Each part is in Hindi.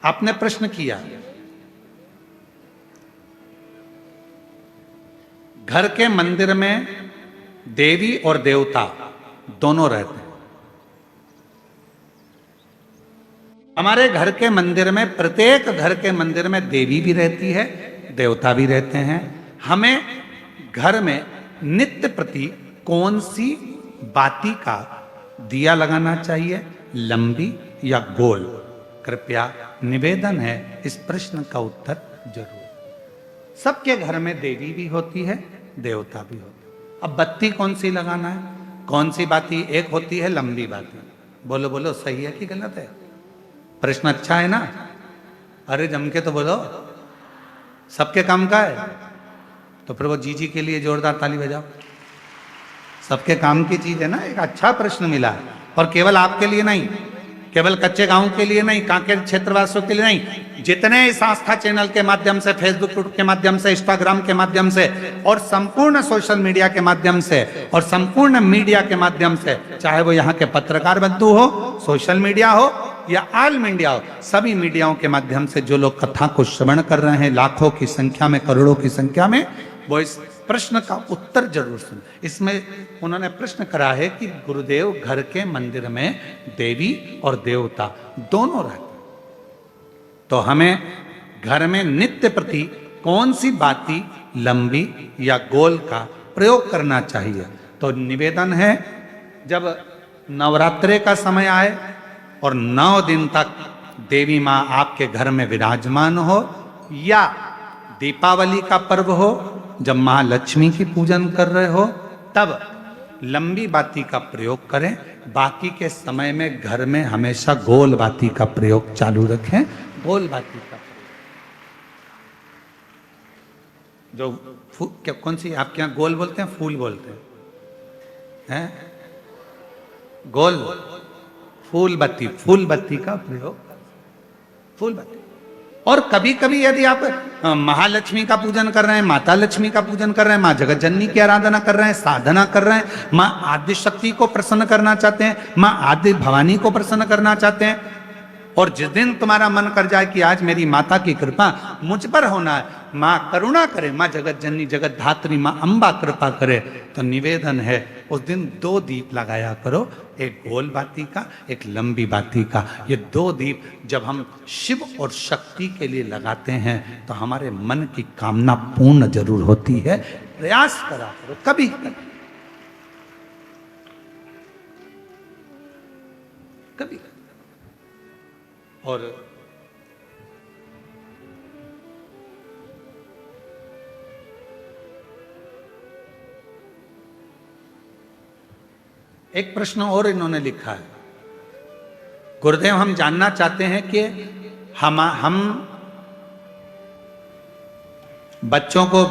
आपने प्रश्न किया, घर के मंदिर में देवी और देवता दोनों रहते हैं। हमारे घर के मंदिर में, प्रत्येक घर के मंदिर में देवी भी रहती है, देवता भी रहते हैं। हमें घर में नित्य प्रति कौन सी बाती का दिया लगाना चाहिए, लंबी या गोल? कृपया निवेदन है, इस प्रश्न का उत्तर जरूर। सबके घर में देवी भी होती है, देवता भी होता है। अब बत्ती कौन सी लगाना है, कौन सी बाती? एक होती है लंबी बाती। बोलो बोलो, सही है कि गलत है? प्रश्न अच्छा है ना? अरे जम के तो बोलो, सबके काम का है तो फिर वो जी के लिए जोरदार ताली बजाओ। सबके काम की चीज है ना, एक अच्छा प्रश्न मिला है। और केवल आपके लिए नहीं, केवल कच्चे गांव के लिए नहीं, कांकेर क्षेत्रवासियों के लिए नहीं, जितने इस आस्था चैनल के माध्यम से, फेसबुक के माध्यम से, इंस्टाग्राम के माध्यम से और संपूर्ण सोशल मीडिया के माध्यम से और संपूर्ण मीडिया के माध्यम से, चाहे वो यहाँ के पत्रकार बंधु हो, सोशल मीडिया हो या आल मीडिया हो, सभी मीडियाओं के माध्यम से जो लोग कथा को श्रवण कर रहे हैं, लाखों की संख्या में, करोड़ों की संख्या में, वो इस प्रश्न का उत्तर जरूर सुन। इसमें उन्होंने प्रश्न करा है कि गुरुदेव, घर के मंदिर में देवी और देवता दोनों रहते हैं, तो हमें घर में नित्य प्रति कौन सी बाती, लंबी या गोल का प्रयोग करना चाहिए? तो निवेदन है, जब नवरात्रे का समय आए और 9 दिन तक देवी माँ आपके घर में विराजमान हो, या दीपावली का पर्व हो जब महालक्ष्मी की पूजन कर रहे हो, तब लंबी बाती का प्रयोग करें। बाकी के समय में घर में हमेशा गोल बाती का प्रयोग चालू रखें। गोल बाती का जो क्या, कौन सी आपके यहाँ गोल बोलते हैं, फूल बोलते हैं? गोल फूल बत्ती, फूल बत्ती का प्रयोग, फूल बत्ती। और कभी कभी यदि आप महालक्ष्मी का पूजन कर रहे हैं, माता लक्ष्मी का पूजन कर रहे हैं, माँ जगत जननी की आराधना कर रहे हैं, साधना कर रहे हैं, माँ आदि शक्ति को प्रसन्न करना चाहते हैं, माँ आदि भवानी को प्रसन्न करना चाहते हैं, और जिस दिन तुम्हारा मन कर जाए कि आज मेरी माता की कृपा मुझ पर होना है, माँ करुणा करे, माँ जगत जननी, जगत धात्री, माँ अम्बा कृपा करे, तो निवेदन है उस दिन 2 दीप लगाया करो, एक गोल बाती का, एक लंबी बाती का। ये 2 दीप जब हम शिव और शक्ति के लिए लगाते हैं तो हमारे मन की कामना पूर्ण जरूर होती है। प्रयास करा करो कभी कभी, कभी। और एक प्रश्न और इन्होंने लिखा है, गुरुदेव हम जानना चाहते हैं कि हम बच्चों को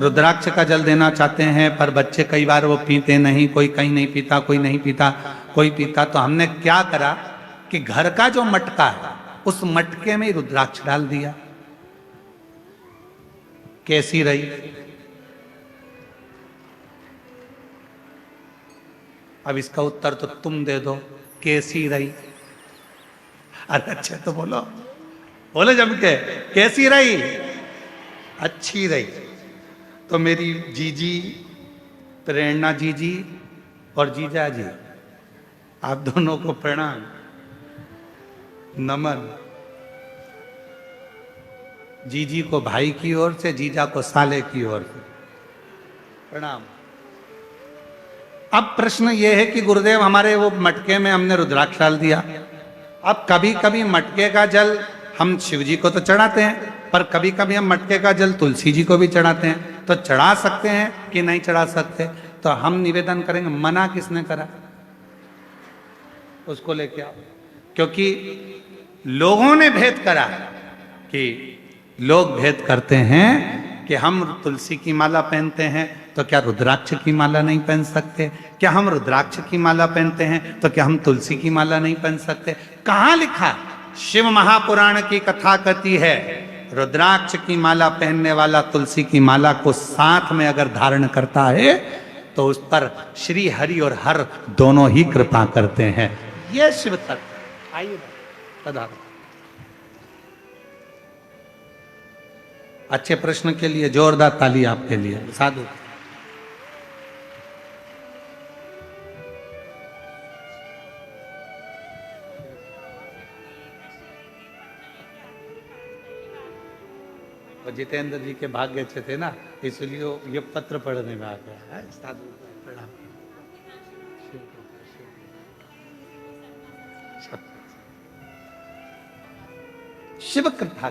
रुद्राक्ष का जल देना चाहते हैं, पर बच्चे कई बार वो पीते नहीं, कोई कहीं नहीं पीता, कोई नहीं पीता, कोई पीता, तो हमने क्या करा कि घर का जो मटका है उस मटके में रुद्राक्ष डाल दिया। कैसी रही? अब इसका उत्तर तो तुम दे दो, कैसी रही? अरे अच्छा तो बोलो, बोलो जम के, कैसी रही? अच्छी रही। तो मेरी जीजी, प्रेरणा जीजी और जीजा जी, आप दोनों को प्रणाम, नमन। जीजी को भाई की ओर से, जीजा को साले की ओर से प्रणाम। अब प्रश्न ये है कि गुरुदेव हमारे वो मटके में हमने रुद्राक्ष डाल दिया। अब कभी कभी मटके का जल हम शिव जी को तो चढ़ाते हैं, पर कभी कभी हम मटके का जल तुलसी जी को भी चढ़ाते हैं, तो चढ़ा सकते हैं कि नहीं चढ़ा सकते? तो हम निवेदन करेंगे, मना किसने करा? उसको लेके आओ। क्योंकि लोगों ने भेद करा कि लोग भेद करते हैं कि हम तुलसी की माला पहनते हैं तो क्या रुद्राक्ष की माला नहीं पहन सकते? क्या हम रुद्राक्ष की माला पहनते हैं तो क्या हम तुलसी की माला नहीं पहन सकते? कहाँ लिखा? शिव महापुराण की कथा कहती है, रुद्राक्ष की माला पहनने वाला तुलसी की माला को साथ में अगर धारण करता है तो उस पर श्री हरि और हर दोनों ही कृपा करते हैं। यह शिव तत्व। आइए पधारो। अच्छे प्रश्न के लिए जोरदार ताली आपके लिए। साधु। और जितेंद्र जी के भाग्य अच्छे थे ना, इसलिए ये पत्र पढ़ने में आ गया है। साधु प्रणाम। शिव कथा।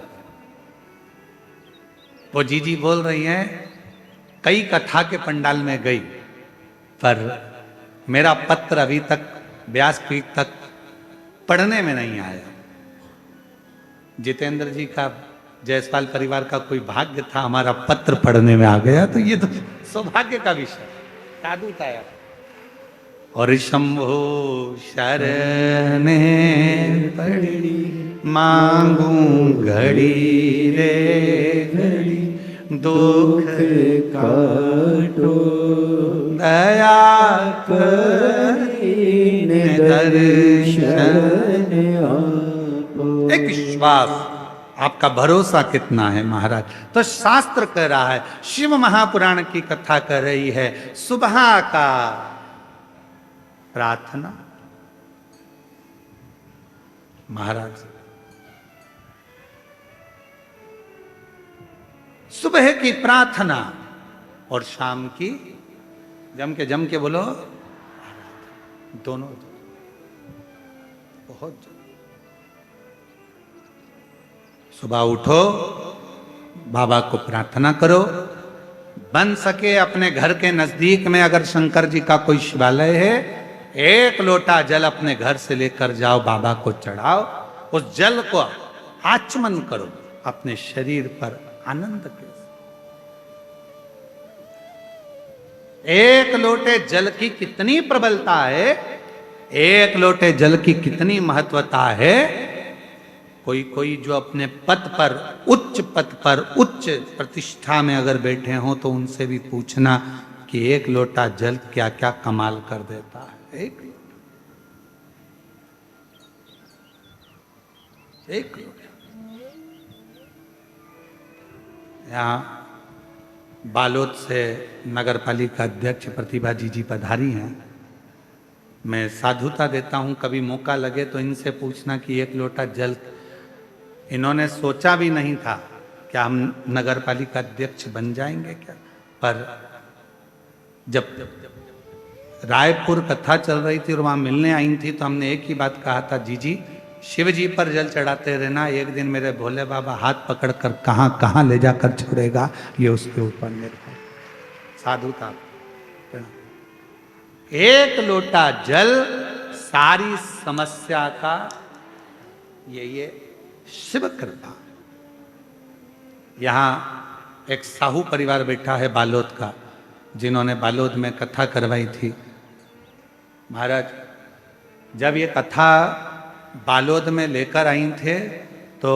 वो जी बोल रही हैं, कई कथा के पंडाल में गई, पर मेरा पत्र अभी तक व्यासपीठ तक पढ़ने में नहीं आया। जितेंद्र जी का, जायसवाल परिवार का कोई भाग्य था, हमारा पत्र पढ़ने में आ गया, तो ये तो सौभाग्य का विषय। साधु था यार। और शंभो शरण पड़ी मांगू घड़ी रे घड़ी, दुख काटो दया करीने दर्शन आपो। एक विश्वास, आपका भरोसा कितना है महाराज। तो शास्त्र कह रहा है, शिव महापुराण की कथा कर रही है, सुबह का प्रार्थना। महाराज सुबह की प्रार्थना और शाम की जम के बोलो, दोनों बहुत। सुबह उठो, बाबा को प्रार्थना करो, बन सके अपने घर के नजदीक में अगर शंकर जी का कोई शिवालय है, एक लोटा जल अपने घर से लेकर जाओ, बाबा को चढ़ाओ, उस जल को आचमन करो अपने शरीर पर आनंद के। एक लोटे जल की कितनी प्रबलता है, एक लोटे जल की कितनी महत्वता है। कोई जो अपने पद पर, उच्च प्रतिष्ठा में अगर बैठे हो, तो उनसे भी पूछना कि एक लोटा जल क्या क्या कमाल कर देता है। एक लोटा। यहाँ बालोद से नगर पालिका अध्यक्ष प्रतिभा जी पधारी हैं। मैं साधुता देता हूँ, कभी मौका लगे तो इनसे पूछना कि एक लोटा जल, इन्होंने सोचा भी नहीं था कि हम नगर पालिका अध्यक्ष बन जाएंगे क्या। पर जब रायपुर कथा चल रही थी और वहाँ मिलने आई थी, तो हमने एक ही बात कहा था, जी शिव जी पर जल चढ़ाते रहना, एक दिन मेरे भोले बाबा हाथ पकड़कर कहाँ कहाँ ले जाकर छोड़ेगा, ये उसके ऊपर निर्भर। साधु था। एक लोटा जल सारी समस्या का, ये शिव कृपा। यहां एक साहू परिवार बैठा है बालोद का, जिन्होंने बालोद में कथा करवाई थी। महाराज जब ये कथा बालोद में लेकर आई थे, तो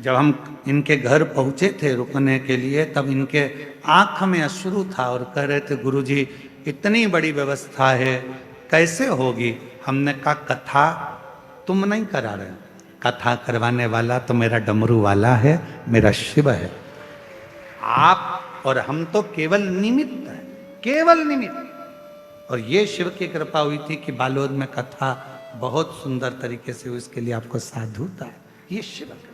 जब हम इनके घर पहुंचे थे रुकने के लिए, तब इनके आंख में अश्रु था और कह रहे थे, गुरुजी इतनी बड़ी व्यवस्था है, कैसे होगी। हमने कहा कथा तुम नहीं करा रहे, कथा करवाने वाला तो मेरा डमरू वाला है, मेरा शिव है। आप और हम तो केवल निमित्त है, केवल निमित्त। और ये शिव की कृपा हुई थी कि बालोद में कथा बहुत सुंदर तरीके से हुई, इसके लिए आपको साधुता है। ये शिव है।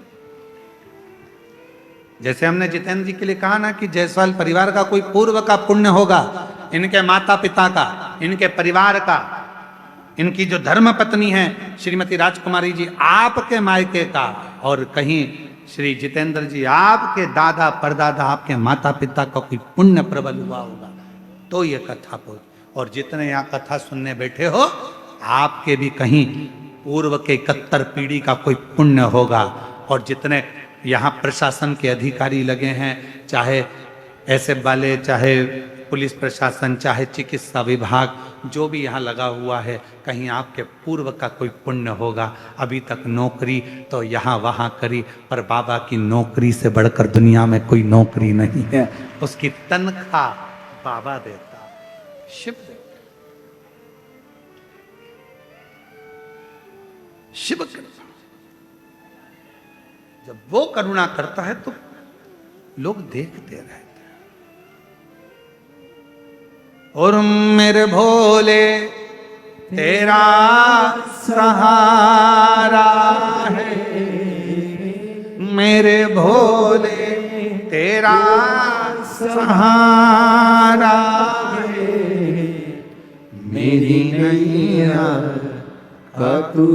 जैसे हमने जितेंद्र जी के लिए कहा ना कि जायसवाल परिवार का कोई पूर्व का पुण्य होगा, इनके माता पिता का, इनके परिवार का, इनकी जो धर्म पत्नी है श्रीमती राजकुमारी जी, आपके मायके का, और कहीं श्री जितेंद्र जी आपके दादा परदादा, आपके माता पिता का कोई पुण्य प्रबल हुआ होगा, तो ये कथा पहुंच। और जितने यहाँ कथा सुनने बैठे हो, आपके भी कहीं पूर्व के 71 पीढ़ी का कोई पुण्य होगा। और जितने यहाँ प्रशासन के अधिकारी लगे हैं, चाहे ऐसे वाले, चाहे पुलिस प्रशासन, चाहे चिकित्सा विभाग, जो भी यहाँ लगा हुआ है, कहीं आपके पूर्व का कोई पुण्य होगा। अभी तक नौकरी तो यहाँ वहाँ करी, पर बाबा की नौकरी से बढ़कर दुनिया में कोई नौकरी नहीं है। उसकी तनख्वाह बाबा देता, शिव देता। शिव कृपा। जब वो करुणा करता है तो लोग देखते रहते हैं। और मेरे भोले तेरा सहारा है, मेरे भोले तेरा सहारा है, मेरी नैया का तू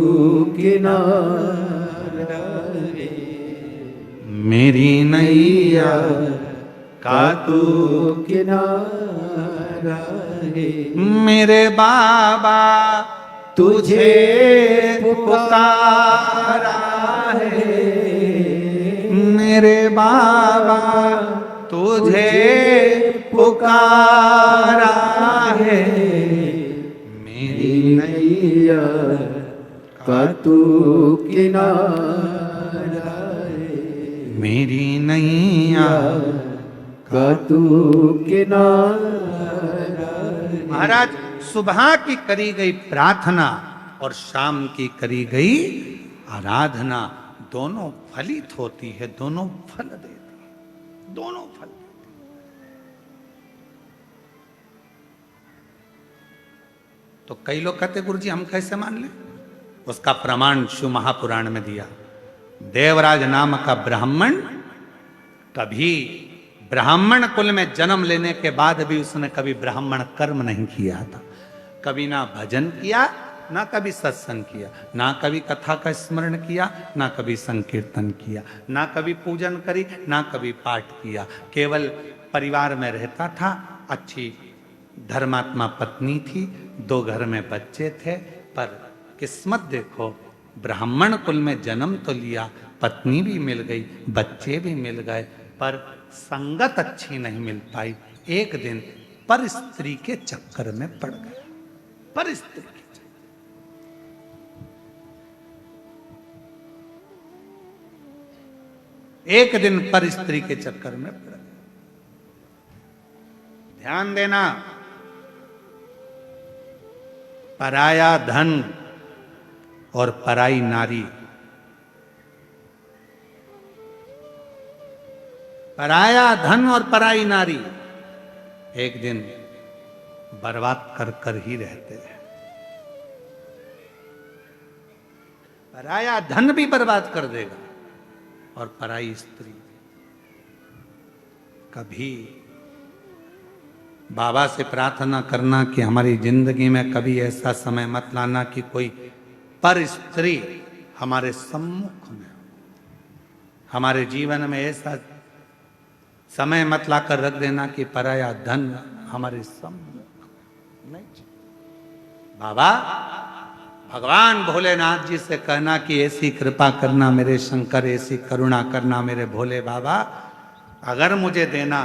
किनारा है, मेरी नैया का तू किनारा है। मेरे बाबा तुझे पुकारा है, मेरे बाबा तुझे पुकारा है, मेरी नैया का तू किनारा है, मेरी नैया का तू किनारा है। महाराज, सुबह की करी गई प्रार्थना और शाम की करी गई आराधना दोनों फलित होती है, दोनों फल देती है, दोनों फल देती है। तो कई लोग कहते गुरुजी हम कैसे मान लें? उसका प्रमाण शिव महापुराण में दिया। देवराज नाम का ब्राह्मण कभी ब्राह्मण कुल में जन्म लेने के बाद भी उसने कभी ब्राह्मण कर्म नहीं किया था। कभी ना भजन किया, ना कभी सत्संग किया, ना कभी कथा का स्मरण किया, ना कभी संकीर्तन किया, ना कभी पूजन करी, ना कभी पाठ किया। केवल परिवार में रहता था, अच्छी धर्मात्मा पत्नी थी, 2 घर में बच्चे थे। पर किस्मत देखो, ब्राह्मण कुल में जन्म तो लिया, पत्नी भी मिल गई, बच्चे भी मिल गए, पर संगत अच्छी नहीं मिल पाई। एक दिन पर स्त्री के चक्कर में पड़ गया, पर स्त्री के चक्कर। एक दिन पर स्त्री के चक्कर में पड़ गया। ध्यान देना, पराया धन और पराई नारी, पराया धन और पराई नारी एक दिन बर्बाद कर कर ही रहते हैं। पराया धन भी बर्बाद कर देगा और पराई स्त्री। कभी बाबा से प्रार्थना करना कि हमारी जिंदगी में कभी ऐसा समय मत लाना कि कोई पर स्त्री हमारे सम्मुख में हो। हमारे जीवन में ऐसा समय मत लाकर रख देना कि पराया धन हमारे सम्मुख नहीं। बाबा भगवान भोलेनाथ जी से कहना कि ऐसी कृपा करना मेरे शंकर, ऐसी करुणा करना मेरे भोले बाबा, अगर मुझे देना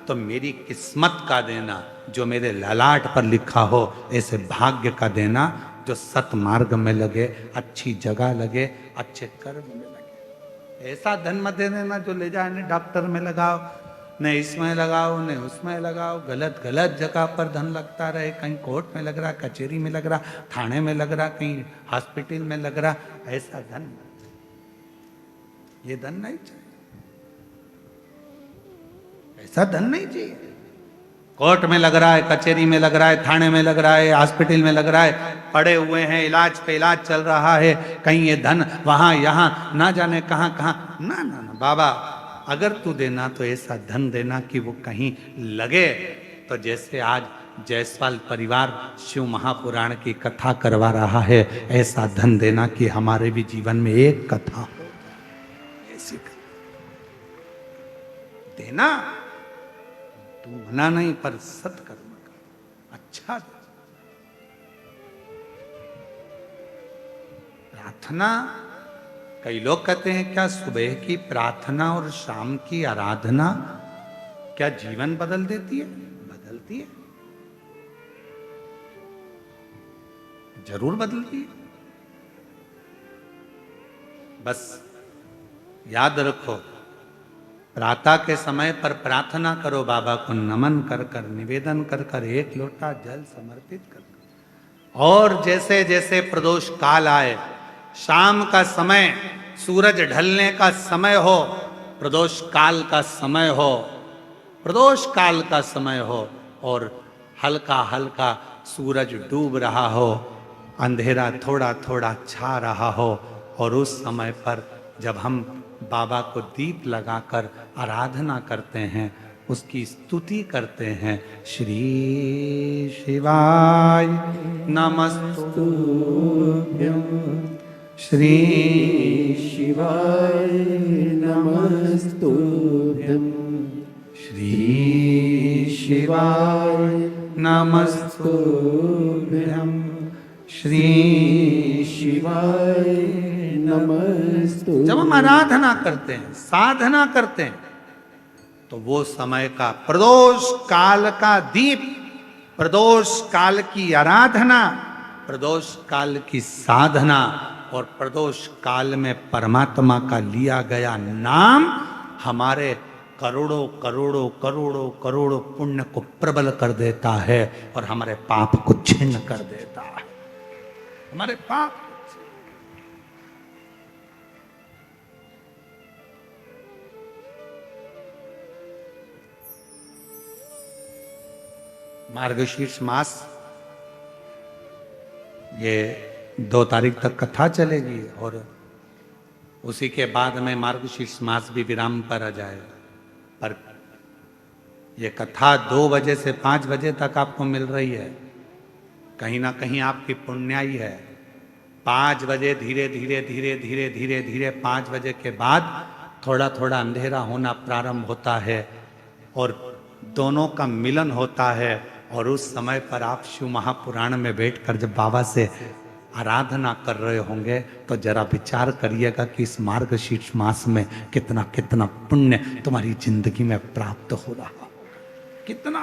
तो मेरी किस्मत का देना, जो मेरे ललाट पर लिखा हो ऐसे भाग्य का देना, जो सतमार्ग में लगे, अच्छी जगह लगे, अच्छे कर्म में लगे। ऐसा धन मत दे देना जो ले जाए, न डॉक्टर में लगाओ, न इसमें लगाओ, न उसमें लगाओ, गलत गलत जगह पर धन लगता रहे। कहीं कोर्ट में लग रहा, कचहरी में लग रहा, थाने में लग रहा, कहीं हॉस्पिटल में लग रहा। ऐसा धन, ये धन नहीं चाहिए, ऐसा धन नहीं चाहिए। कोर्ट में लग रहा है, कचहरी में लग रहा है, थाने में लग रहा है, हॉस्पिटल में लग रहा है, पड़े हुए हैं, इलाज पे इलाज चल रहा है, कहीं ये धन वहां यहां ना जाने कहां कहां। ना ना ना बाबा, अगर तू देना तो ऐसा धन देना कि वो कहीं लगे। तो जैसे आज जायसवाल परिवार शिव महापुराण की कथा करवा रहा है, ऐसा धन देना कि हमारे भी जीवन में एक कथा हो, ऐसी देना। तू मना नहीं, पर सत्कर्म कर, अच्छा दे। प्रार्थना, कई लोग कहते हैं क्या सुबह की प्रार्थना और शाम की आराधना क्या जीवन बदल देती है? बदलती है, जरूर बदलती है। बस याद रखो, प्रातः के समय पर प्रार्थना करो, बाबा को नमन कर कर, निवेदन कर कर, 1 लोटा जल समर्पित कर कर। और जैसे जैसे प्रदोष काल आए, शाम का समय सूरज ढलने का समय हो, प्रदोष काल का समय हो, प्रदोष काल का समय हो और हल्का हल्का सूरज डूब रहा हो, अंधेरा थोड़ा थोड़ा छा रहा हो, और उस समय पर जब हम बाबा को दीप लगाकर आराधना करते हैं, उसकी स्तुति करते हैं, श्री शिवाय नमस्तुभ्यं, श्री शिवाय नमस्तुभ्यं, श्री शिवाय नमस्तुभ्यं, श्री शिवाय नमस्तुभ्यं। जब हम आराधना करते हैं, साधना करते हैं, तो वो समय का प्रदोष काल का दीप, प्रदोष काल की आराधना, प्रदोष काल की साधना और प्रदोष काल में परमात्मा का लिया गया नाम हमारे करोड़ों करोड़ों करोड़ों करोड़ों पुण्य को प्रबल कर देता है और हमारे पाप को छिन्न कर देता है। हमारे पाप मार्गशीर्ष मास, ये 2 तारीख तक कथा चलेगी और उसी के बाद में मार्गशीर्ष मास भी विराम पर आ जाएगा। पर ये कथा 2 बजे से 5 बजे तक आपको मिल रही है, कहीं ना कहीं आपकी पुण्याई है। 5 बजे धीरे धीरे धीरे धीरे धीरे धीरे 5 बजे के बाद थोड़ा थोड़ा अंधेरा होना प्रारंभ होता है और दोनों का मिलन होता है। और उस समय पर आप शिव महापुराण में बैठकर जब बाबा से आराधना कर रहे होंगे तो जरा विचार करिएगा कि इस मार्गशीर्ष मास में कितना कितना पुण्य तुम्हारी जिंदगी में प्राप्त हो रहा, कितना।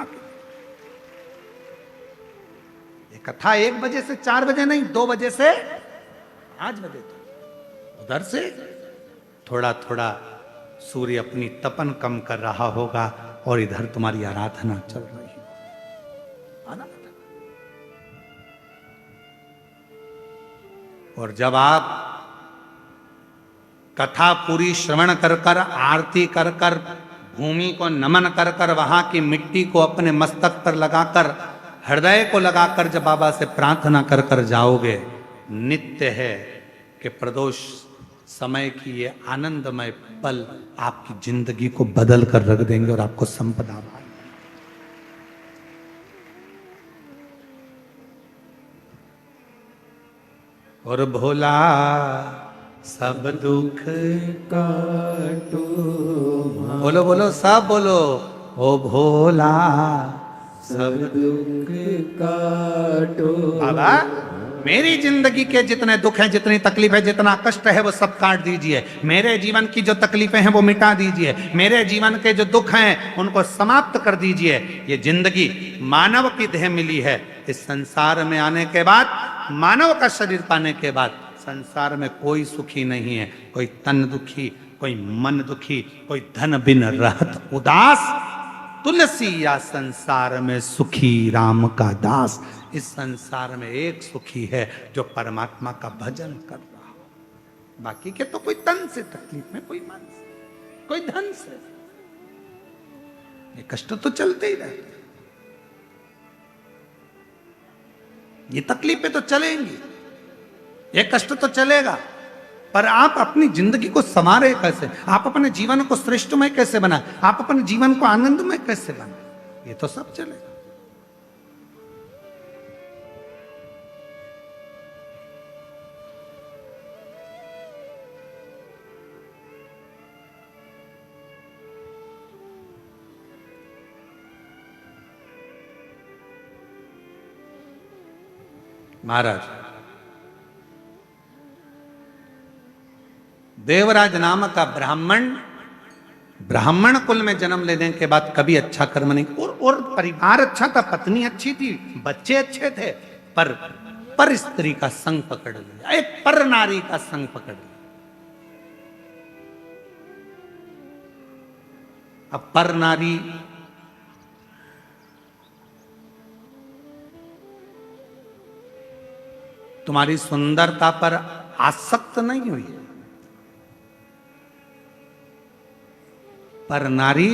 ये कथा 1 बजे से 4 बजे नहीं, 2 बजे से 5 बजे तक। उधर से थोड़ा थोड़ा सूर्य अपनी तपन कम कर रहा होगा और इधर तुम्हारी आराधना चल रही है। और जब आप कथा पूरी श्रवण कर कर, आरती कर कर, भूमि को नमन कर कर, वहां की मिट्टी को अपने मस्तक पर लगाकर, हृदय को लगाकर जब बाबा से प्रार्थना कर कर जाओगे, नित्य है कि प्रदोष समय की ये आनंदमय पल आपकी जिंदगी को बदल कर रख देंगे और आपको संपदा पाएंगे। और भोला सब दुख काटो, बोलो बोलो सब बोलो, ओ भोला सब दुख काटो। बाबा मेरी जिंदगी के जितने दुख हैं, जितनी तकलीफ है, जितना कष्ट है, वो सब काट दीजिए। मेरे जीवन की जो तकलीफें हैं वो मिटा दीजिए। मेरे जीवन के जो दुख हैं उनको समाप्त कर दीजिए। ये जिंदगी मानव की देह मिली है। इस संसार में आने के बाद, मानव का शरीर पाने के बाद संसार में कोई सुखी नहीं है। कोई तन दुखी, कोई मन दुखी, कोई धन बिन रहत उदास, तुलसी या संसार में सुखी राम का दास। इस संसार में एक सुखी है जो परमात्मा का भजन कर रहा हो। बाकी के तो कोई तन से तकलीफ में, कोई मन से, कोई धन से। ये कष्ट तो चलते ही रहते, ये तकलीफें तो चलेंगी, ये कष्ट तो चलेगा। पर आप अपनी जिंदगी को संवारे कैसे, आप अपने जीवन को श्रेष्ठमय कैसे बनाए, आप अपने जीवन को आनंदमय कैसे बनाए, ये तो सब चलेगा। महाराज देवराज नाम का ब्राह्मण कुल में जन्म लेने के बाद कभी अच्छा कर्म नहीं, और परिवार अच्छा था, पत्नी अच्छी थी, बच्चे अच्छे थे, पर स्त्री का संग पकड़ लिया, एक पर नारी का संग पकड़ लिया। अब पर नारी तुम्हारी सुंदरता पर आसक्त नहीं हुई, पर नारी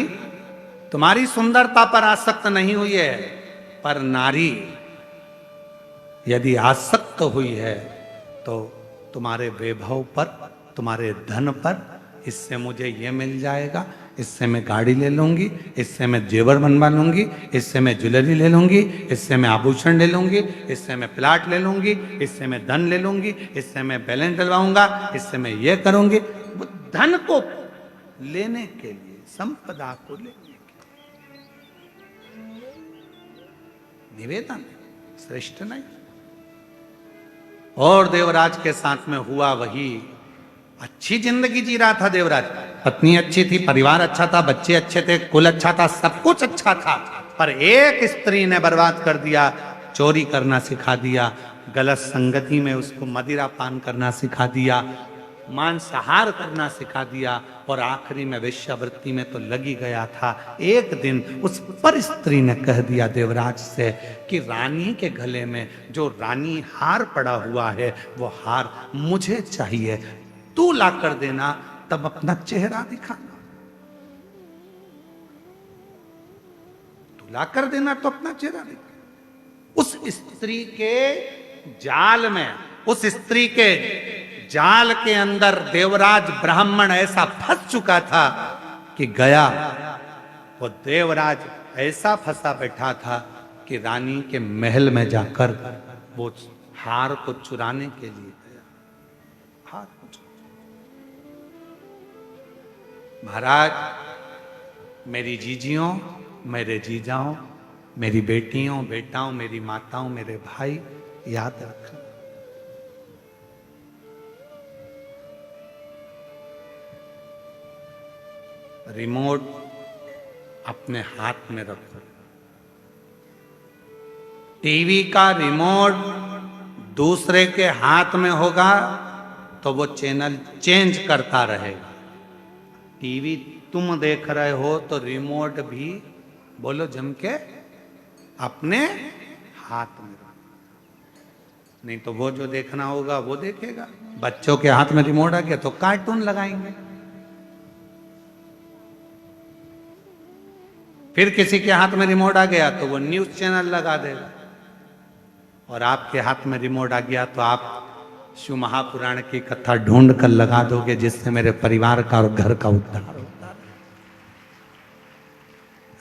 तुम्हारी सुंदरता पर आसक्त नहीं हुई है, पर नारी यदि आसक्त हुई है तो तुम्हारे वैभव पर, तुम्हारे धन पर, इससे मुझे ये मिल जाएगा, इससे मैं गाड़ी ले लूंगी, इससे मैं जेवर बनवा लूंगी, इससे मैं ज्वेलरी ले लूंगी, इससे मैं आभूषण ले लूंगी, इससे मैं प्लाट ले लूंगी, इससे मैं धन ले लूंगी, इससे मैं बैलेंस डलवाऊंगा, इससे मैं ये करूंगी। वो धन को लेने के लिए, संपदा को लेने के लिए निवेदन श्रेष्ठ नहीं। और देवराज के साथ में हुआ वही। अच्छी जिंदगी जी रहा था देवराज, पत्नी अच्छी थी, परिवार अच्छा था, बच्चे अच्छे थे, कुल अच्छा था, सब कुछ अच्छा था, पर एक स्त्री ने बर्बाद कर दिया, चोरी करना सिखा दिया, गलत संगति में उसको मदिरा पान करना सिखा दिया, मांसाहार करना सिखा दिया, और आखिरी में वेश्यावृत्ति में तो लगी गया था। एक दिन उस पर स्त्री ने कह दिया देवराज से कि रानी के गले में जो रानी हार पड़ा हुआ है वो हार मुझे चाहिए, तू ला कर देना, तब अपना चेहरा दिखाना। तू ला कर देना तो अपना चेहरा दिखा। उस स्त्री के जाल में, उस स्त्री के जाल के अंदर देवराज ब्राह्मण ऐसा फंस चुका था कि गया, वो देवराज ऐसा फंसा बैठा था कि रानी के महल में जाकर वो हार को चुराने के लिए गया। हार को महाराज, मेरी जीजियों, मेरे जीजाओं, मेरी बेटियों, बेटाओं, मेरी माताओं, मेरे भाई, याद रखना, रिमोट अपने हाथ में रखो। टीवी का रिमोट दूसरे के हाथ में होगा तो वो चैनल चेंज करता रहेगा। टीवी तुम देख रहे हो तो रिमोट भी, बोलो जम के, अपने हाथ में रखो, नहीं तो वो जो देखना होगा वो देखेगा। बच्चों के हाथ में रिमोट आ गया तो कार्टून लगाएंगे, फिर किसी के हाथ में रिमोट आ गया तो वो न्यूज चैनल लगा देगा, और आपके हाथ में रिमोट आ गया तो आप शिव महापुराण की कथा ढूंढ कर लगा दोगे जिससे मेरे परिवार का और घर का उद्धार होता है।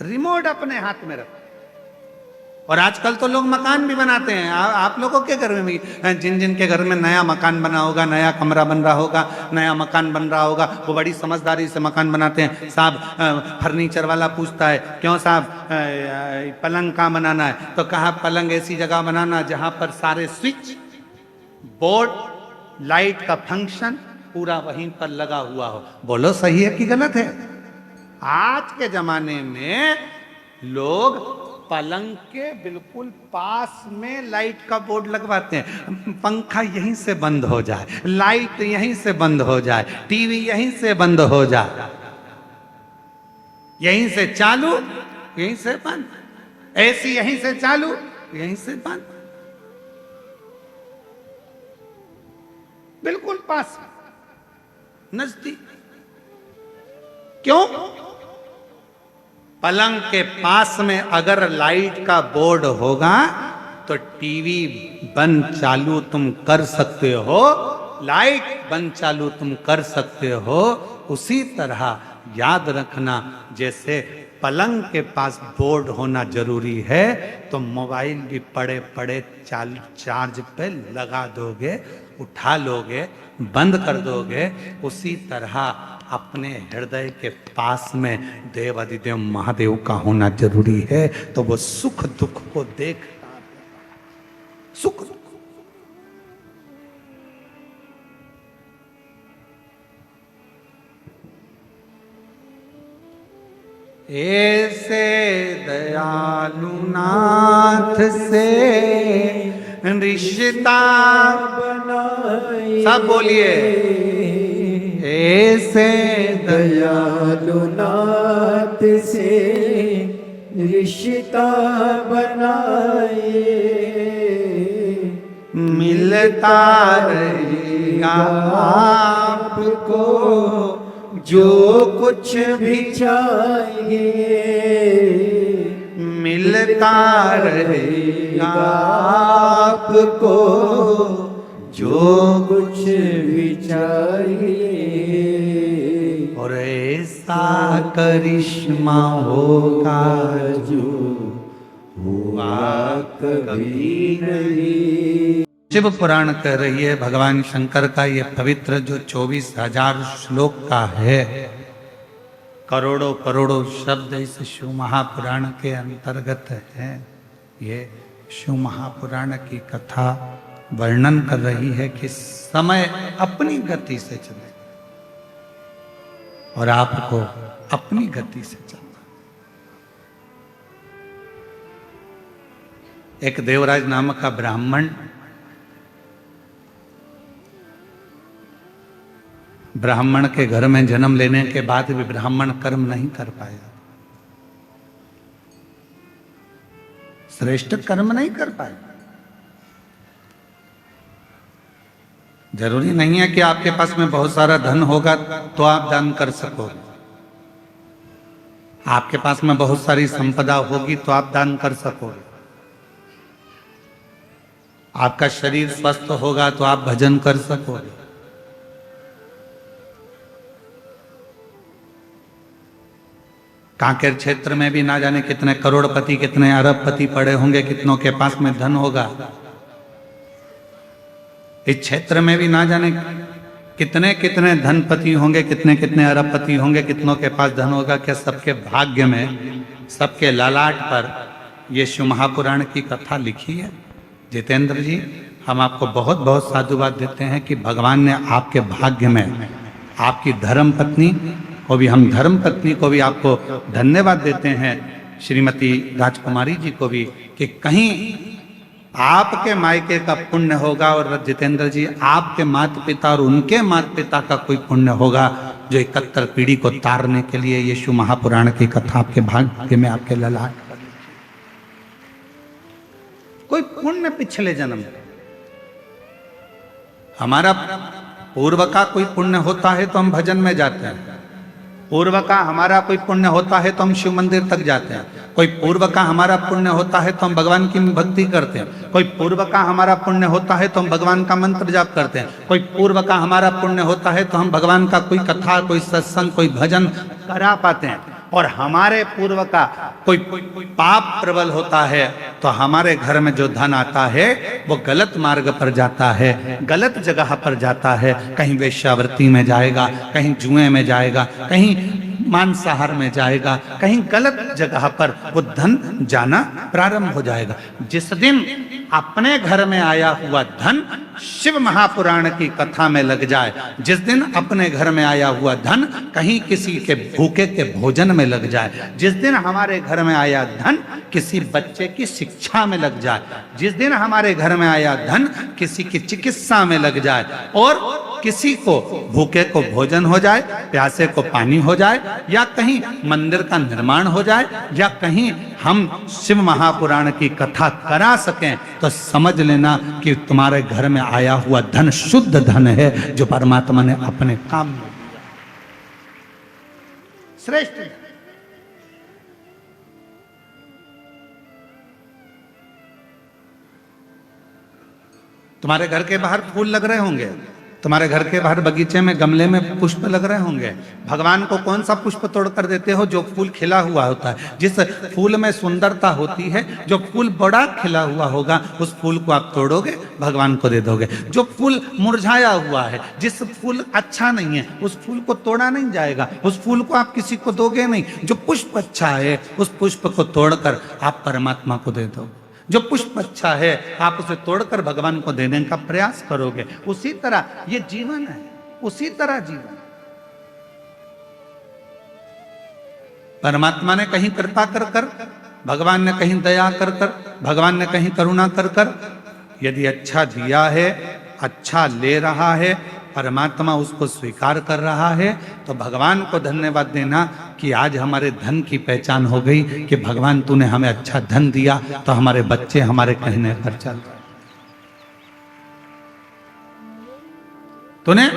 रिमोट अपने हाथ में रखो। और आजकल तो लोग मकान भी बनाते हैं। आप लोगों के घर में भी, जिन जिन के घर में नया मकान बना होगा, नया कमरा बन रहा होगा, नया मकान बन रहा होगा, वो बड़ी समझदारी से मकान बनाते हैं। साहब फर्नीचर वाला पूछता है, क्यों साहब पलंग कहाँ बनाना है? तो कहा पलंग ऐसी जगह बनाना जहां पर सारे स्विच बोर्ड, लाइट का फंक्शन पूरा वहीं पर लगा हुआ हो। बोलो सही है कि गलत है? आज के जमाने में लोग पलंग के बिल्कुल पास में लाइट का बोर्ड लगवाते हैं, पंखा यहीं से बंद हो जाए, लाइट यहीं से बंद हो जाए, टीवी यहीं से बंद हो जाए, यहीं से चालू यहीं से बंद, एसी यहीं से चालू यहीं से बंद, बिल्कुल पास, नजदीक। क्यों? पलंग के पास में अगर लाइट का बोर्ड होगा तो टीवी बंद चालू तुम कर सकते हो, लाइट बंद चालू तुम कर सकते हो। उसी तरह याद रखना, जैसे पलंग के पास बोर्ड होना जरूरी है तो मोबाइल भी पड़े पड़े चार्ज पे लगा दोगे, उठा लोगे, बंद कर दोगे। उसी तरह अपने हृदय के पास में देव अधिदेव महादेव का होना जरूरी है, तो वो सुख दुख को देख, सुख दुख ऐसे दयालु नाथ से रिश्ता बनाए, सब बोलिए, ऐसे दयालु नाथ से रिश्ता बनाए, मिलता रहेगा आपको जो कुछ भी चाहिए मिलता रहेगा आपको, जो कुछ भी चाहिए। और ऐसा करिश्मा होगा जो हुआ कभी नहीं। शिव पुराण कह रही है, भगवान शंकर का ये पवित्र जो 24,000 श्लोक का है, करोड़ों करोड़ों शब्द इस शिव महापुराण के अंतर्गत है। ये शिव महापुराण की कथा वर्णन कर रही है कि समय अपनी गति से चले और आपको अपनी गति से चलना। एक देवराज नामक का ब्राह्मण ब्राह्मण के घर में जन्म लेने के बाद भी ब्राह्मण कर्म नहीं कर पाया, श्रेष्ठ कर्म नहीं कर पाया। जरूरी नहीं है कि आपके पास में बहुत सारा धन होगा तो आप दान कर सकोगे, आपके पास में बहुत सारी संपदा होगी तो आप दान कर सकोगे, आपका शरीर स्वस्थ होगा तो आप भजन कर सकोगे। कांकेर क्षेत्र में भी ना जाने कितने करोड़पति कितने अरबपति पड़े होंगे, कितनों के पास में धन होगा। इस क्षेत्र में भी ना जाने कितने कितने धनपति होंगे, कितने कितने अरबपति होंगे, कितनों के पास धन होगा। क्या सबके भाग्य में, सबके ललाट पर ये शिव महापुराण की कथा लिखी है? जितेंद्र जी, हम आपको बहुत बहुत साधुवाद देते हैं कि भगवान ने आपके भाग्य में आपकी धर्म पत्नी को भी, हम धर्म पत्नी को भी आपको धन्यवाद देते हैं, श्रीमती राजकुमारी जी को भी, कि कहीं आपके मायके का पुण्य होगा और जितेंद्र जी आपके माता पिता और उनके माता पिता का कोई पुण्य होगा जो 71 पीढ़ी को तारने के लिए ये शिव महापुराण की कथा आपके भाग्य में, आपके ललाट पर कोई पुण्य पिछले जन्म। हमारा पूर्व का कोई पुण्य होता है तो हम भजन में जाते हैं, पूर्व का हमारा कोई पुण्य होता है तो हम शिव मंदिर तक जाते हैं, कोई पूर्व का हमारा पुण्य होता है तो हम भगवान की भक्ति करते हैं, कोई पूर्व का हमारा पुण्य होता है तो हम भगवान का मंत्र जाप करते हैं, कोई पूर्व का हमारा पुण्य होता है तो हम भगवान का कोई कथा, कोई सत्संग, कोई भजन करा पाते हैं। और हमारे पूर्व का कोई पाप प्रबल होता है तो हमारे घर में जो धन आता है वो गलत मार्ग पर जाता है, गलत जगह पर जाता है, कहीं वेश्यावृत्ति में जाएगा, कहीं जुए में जाएगा, कहीं मांसाहार में जाएगा, कहीं गलत जगह पर वो धन जाना प्रारंभ हो जाएगा। जिस दिन अपने घर में आया हुआ धन शिव महापुराण की कथा में लग जाए, जिस दिन अपने घर में आया हुआ धन कहीं किसी के भूखे के भोजन में लग जाए, जिस दिन हमारे घर में आया धन किसी बच्चे की शिक्षा में लग जाए, जिस दिन हमारे घर में आया धन किसी की चिकित्सा में लग जाए, और किसी को भूखे को भोजन हो जाए, प्यासे को पानी हो जाए, या कहीं मंदिर का निर्माण हो जाए, या कहीं हम शिव महापुराण की कथा करा सकें, तो समझ लेना कि तुम्हारे घर में आया हुआ धन शुद्ध धन है जो परमात्मा ने अपने काम में दिया। श्रेष्ठ तुम्हारे घर के बाहर फूल लग रहे होंगे, तुम्हारे घर के बाहर बगीचे में गमले में पुष्प लग रहे होंगे। भगवान को कौन सा पुष्प तोड़ कर देते हो? जो फूल खिला हुआ होता है, जिस फूल में सुंदरता होती है, जो फूल बड़ा खिला हुआ होगा उस फूल को आप तोड़ोगे, भगवान को दे दोगे। जो फूल मुरझाया हुआ है, जिस फूल अच्छा नहीं है, उस फूल को तोड़ा नहीं जाएगा, उस फूल को आप किसी को दोगे नहीं। जो पुष्प अच्छा है उस पुष्प को तोड़कर आप परमात्मा को दे दो। जो पुष्प अच्छा है आप उसे तोड़कर भगवान को देने का प्रयास करोगे। उसी तरह ये जीवन है, उसी तरह जीवन। परमात्मा ने कहीं कृपा कर कर, भगवान ने कहीं दया कर कर, भगवान ने कहीं करुणा कर कर, यदि अच्छा दिया है, अच्छा ले रहा है, परमात्मा उसको स्वीकार कर रहा है, तो भगवान को धन्यवाद देना कि आज हमारे धन की पहचान हो गई कि भगवान तूने हमें अच्छा धन दिया तो हमारे बच्चे हमारे कहने पर चल रहे। तूने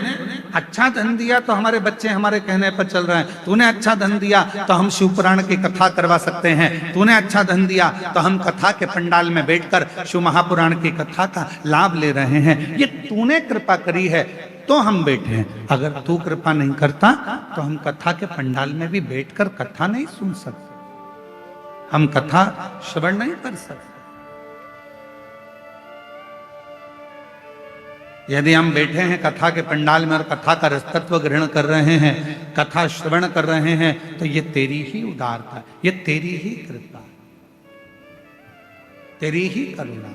अच्छा धन दिया तो हमारे बच्चे हमारे कहने पर चल रहे हैं, तूने अच्छा धन दिया तो हम शिव पुराण की कथा करवा सकते हैं, तूने अच्छा धन दिया तो हम कथा के पंडाल में बैठकर शिव महापुराण की कथा का लाभ ले रहे हैं। ये तूने कृपा करी है तो हम बैठे हैं। अगर तू कृपा नहीं करता तो हम कथा के पंडाल में भी बैठकर कथा नहीं सुन सकते, हम कथा श्रवण नहीं कर सकते। यदि हम बैठे हैं कथा के पंडाल में और कथा का रसतत्व ग्रहण कर रहे हैं, कथा श्रवण कर रहे हैं, तो ये तेरी ही उदारता है, ये तेरी ही कृपा, तेरी ही करुणा।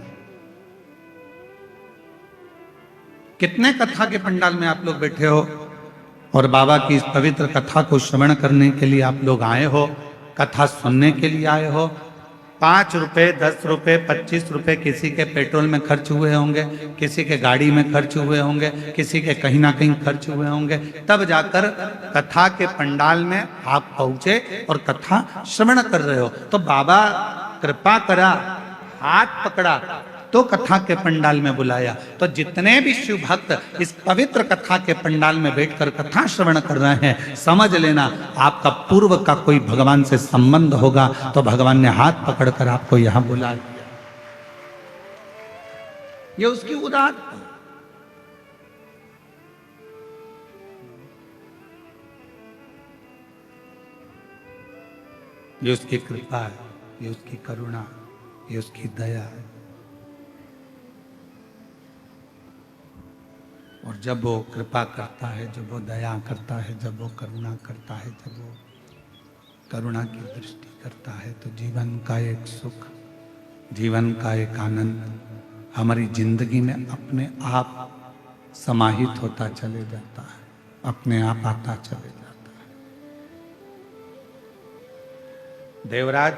कितने कथा के पंडाल में आप लोग बैठे हो और बाबा की इस पवित्र कथा को श्रवण करने के लिए आप लोग आए हो, कथा सुनने के लिए आए हो। 5 रुपए, 10 रुपए, 25 रुपए किसी के पेट्रोल में खर्च हुए होंगे, किसी के गाड़ी में खर्च हुए होंगे, किसी के कहीं ना कहीं खर्च हुए होंगे, तब जाकर कथा के पंडाल में आप पहुंचे और कथा श्रवण कर रहे हो। तो बाबा कृपा करा, हाथ पकड़ा तो कथा के पंडाल में बुलाया। तो जितने भी शिव भक्त इस पवित्र कथा के पंडाल में बैठकर कथा श्रवण कर रहे हैं, समझ लेना आपका पूर्व का कोई भगवान से संबंध होगा, तो भगवान ने हाथ पकड़कर आपको यहां बुला दिया। ये उसकी उदारता, ये उसकी कृपा है, ये उसकी करुणा, ये उसकी दया है। और जब वो कृपा करता है, जब वो दया करता है, जब वो करुणा करता है, जब वो करुणा की दृष्टि करता है, तो जीवन का एक सुख, जीवन का एक आनंद हमारी जिंदगी में अपने आप समाहित होता चले जाता है, अपने आप आता चले जाता है। देवराज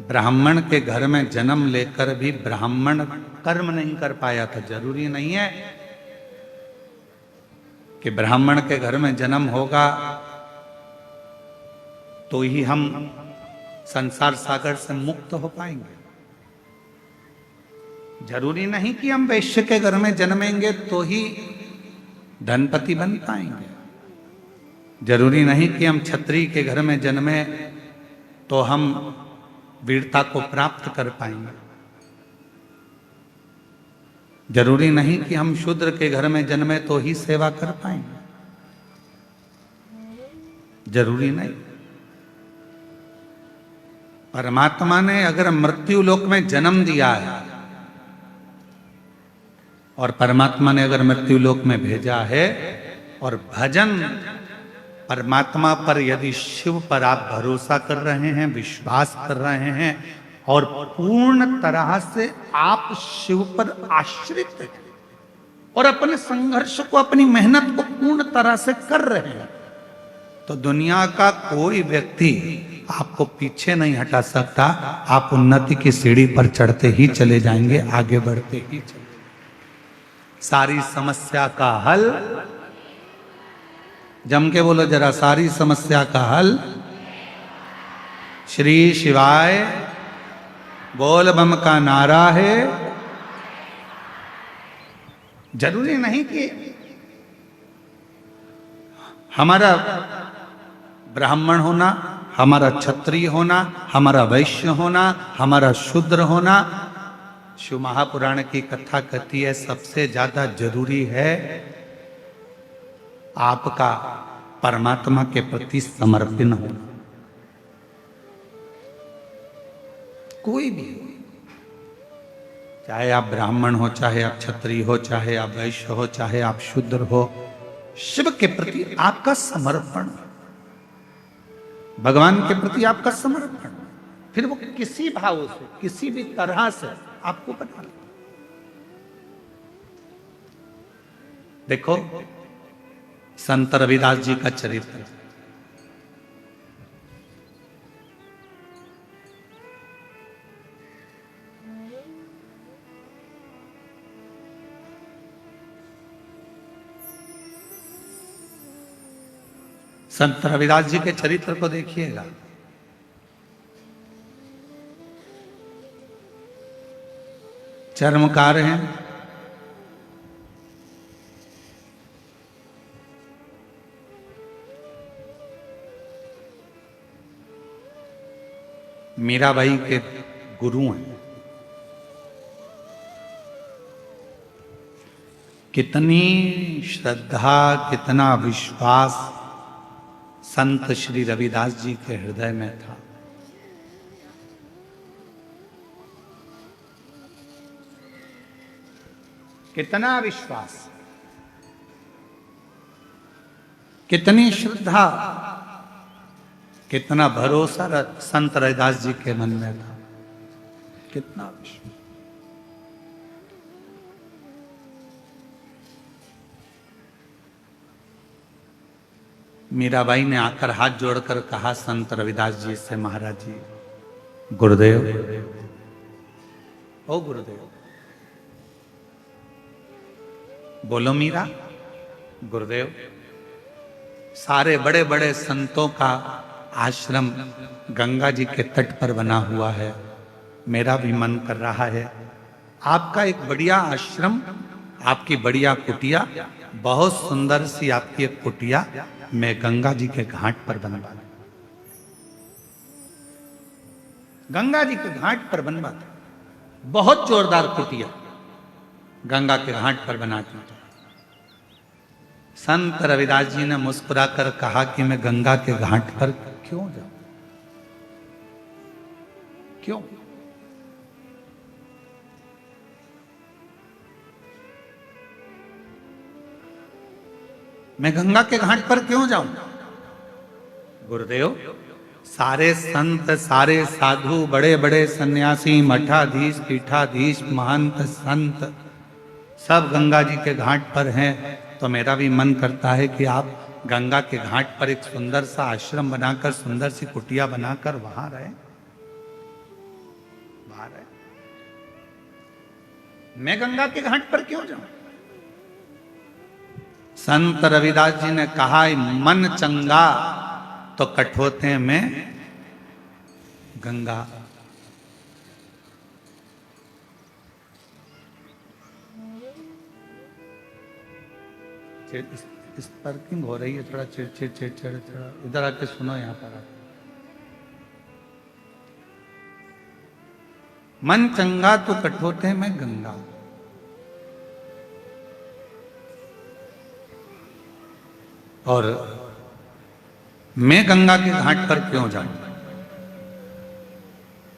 ब्राह्मण के घर में जन्म लेकर भी ब्राह्मण कर्म नहीं कर पाया था। जरूरी नहीं है कि ब्राह्मण के घर में जन्म होगा तो ही हम संसार सागर से मुक्त हो पाएंगे। जरूरी नहीं कि हम वैश्य के घर में जन्मेंगे तो ही धनपति बन पाएंगे। जरूरी नहीं कि हम क्षत्रिय के घर में जन्मे तो हम वीरता को प्राप्त कर पाएंगे। जरूरी नहीं कि हम शूद्र के घर में जन्मे तो ही सेवा कर पाएंगे। जरूरी नहीं। परमात्मा ने अगर मृत्यु लोक में जन्म दिया है और परमात्मा ने अगर मृत्यु लोक में भेजा है, और भजन परमात्मा पर यदि शिव पर आप भरोसा कर रहे हैं, विश्वास कर रहे हैं और पूर्ण तरह से आप शिव पर आश्रित हैं और अपने संघर्ष को, अपनी मेहनत को पूर्ण तरह से कर रहे हैं, तो दुनिया का कोई व्यक्ति आपको पीछे नहीं हटा सकता। आप उन्नति की सीढ़ी पर चढ़ते ही चले जाएंगे, आगे बढ़ते ही चले। सारी समस्या का हल, जम के बोलो जरा, सारी समस्या का हल श्री शिवाय बोल बम का नारा है। जरूरी नहीं कि हमारा ब्राह्मण होना, हमारा क्षत्रिय होना, हमारा वैश्य होना, हमारा शूद्र होना। शिव महापुराण की कथा कहती है सबसे ज्यादा जरूरी है आपका परमात्मा के प्रति समर्पण होना। कोई भी हो, चाहे आप ब्राह्मण हो, चाहे आप क्षत्रिय हो, चाहे आप वैश्य हो, चाहे आप शूद्र हो, शिव के प्रति आपका समर्पण, भगवान के प्रति आपका समर्पण, फिर वो किसी भाव से, किसी भी तरह से आपको बना ले। देखो संत रविदास जी का चरित्र, संत रविदास जी के चरित्र को देखिएगा। चर्मकार हैं, मीराबाई के गुरु हैं। कितनी श्रद्धा, कितना विश्वास संत श्री रविदास जी के हृदय में था। कितना विश्वास, कितनी श्रद्धा, कितना भरोसा संत रविदास जी के मन में था। कितना विश्वास। मीराबाई ने आकर हाथ जोड़कर कहा संत रविदास जी से, महाराज जी, गुरुदेव, ओ गुरुदेव, बोलो मीरा। गुरुदेव, सारे बड़े बड़े संतों का आश्रम गंगा जी के तट पर बना हुआ है, मेरा भी मन कर रहा है आपका एक बढ़िया आश्रम, आपकी बढ़िया कुटिया, बहुत सुंदर सी आपकी एक कुटिया मैं गंगा जी के घाट पर बनवा दूं। गंगा जी के घाट पर बनवा दूं, बहुत जोरदार कुटिया गंगा के घाट पर बना दूं। संत रविदास जी ने मुस्कुराकर कहा कि मैं गंगा के घाट पर क्यों जाऊं? क्यों? मैं गंगा के घाट पर क्यों जाऊं? गुरुदेव, सारे संत, सारे साधु, बड़े बड़े सन्यासी, मठाधीश, पीठाधीश, महंत, संत सब गंगा जी के घाट पर हैं, तो मेरा भी मन करता है कि आप गंगा के घाट पर एक सुंदर सा आश्रम बनाकर, सुंदर सी कुटिया बनाकर वहां रहे। मैं गंगा के घाट पर क्यों जाऊं? संत रविदास जी ने कहा, मन चंगा तो कठोते में गंगा। इस पार्किंग हो रही है, थोड़ा चिड़चिड़ चिड़चिड़, थोड़ा इधर आके सुनो। यहां पर मन चंगा तो कठोते में गंगा। और मैं गंगा के घाट पर क्यों जाऊं?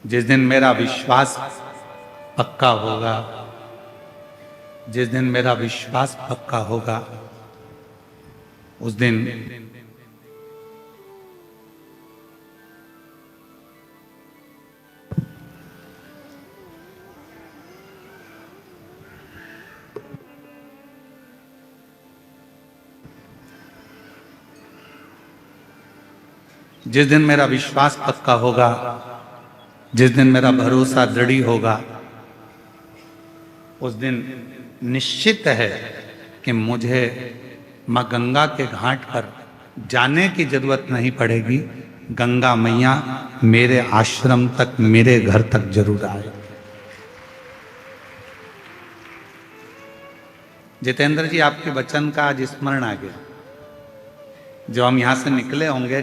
जिस दिन मेरा विश्वास पक्का होगा, जिस दिन मेरा विश्वास पक्का होगा, उस दिन जिस दिन मेरा विश्वास पक्का होगा, जिस दिन मेरा भरोसा दृढ़ होगा, उस दिन निश्चित है कि मुझे मां गंगा के घाट पर जाने की जरूरत नहीं पड़ेगी। गंगा मैया मेरे आश्रम तक, मेरे घर तक जरूर आए। जितेंद्र जी, आपके वचन का आज स्मरण आ गया। जो हम यहां से निकले होंगे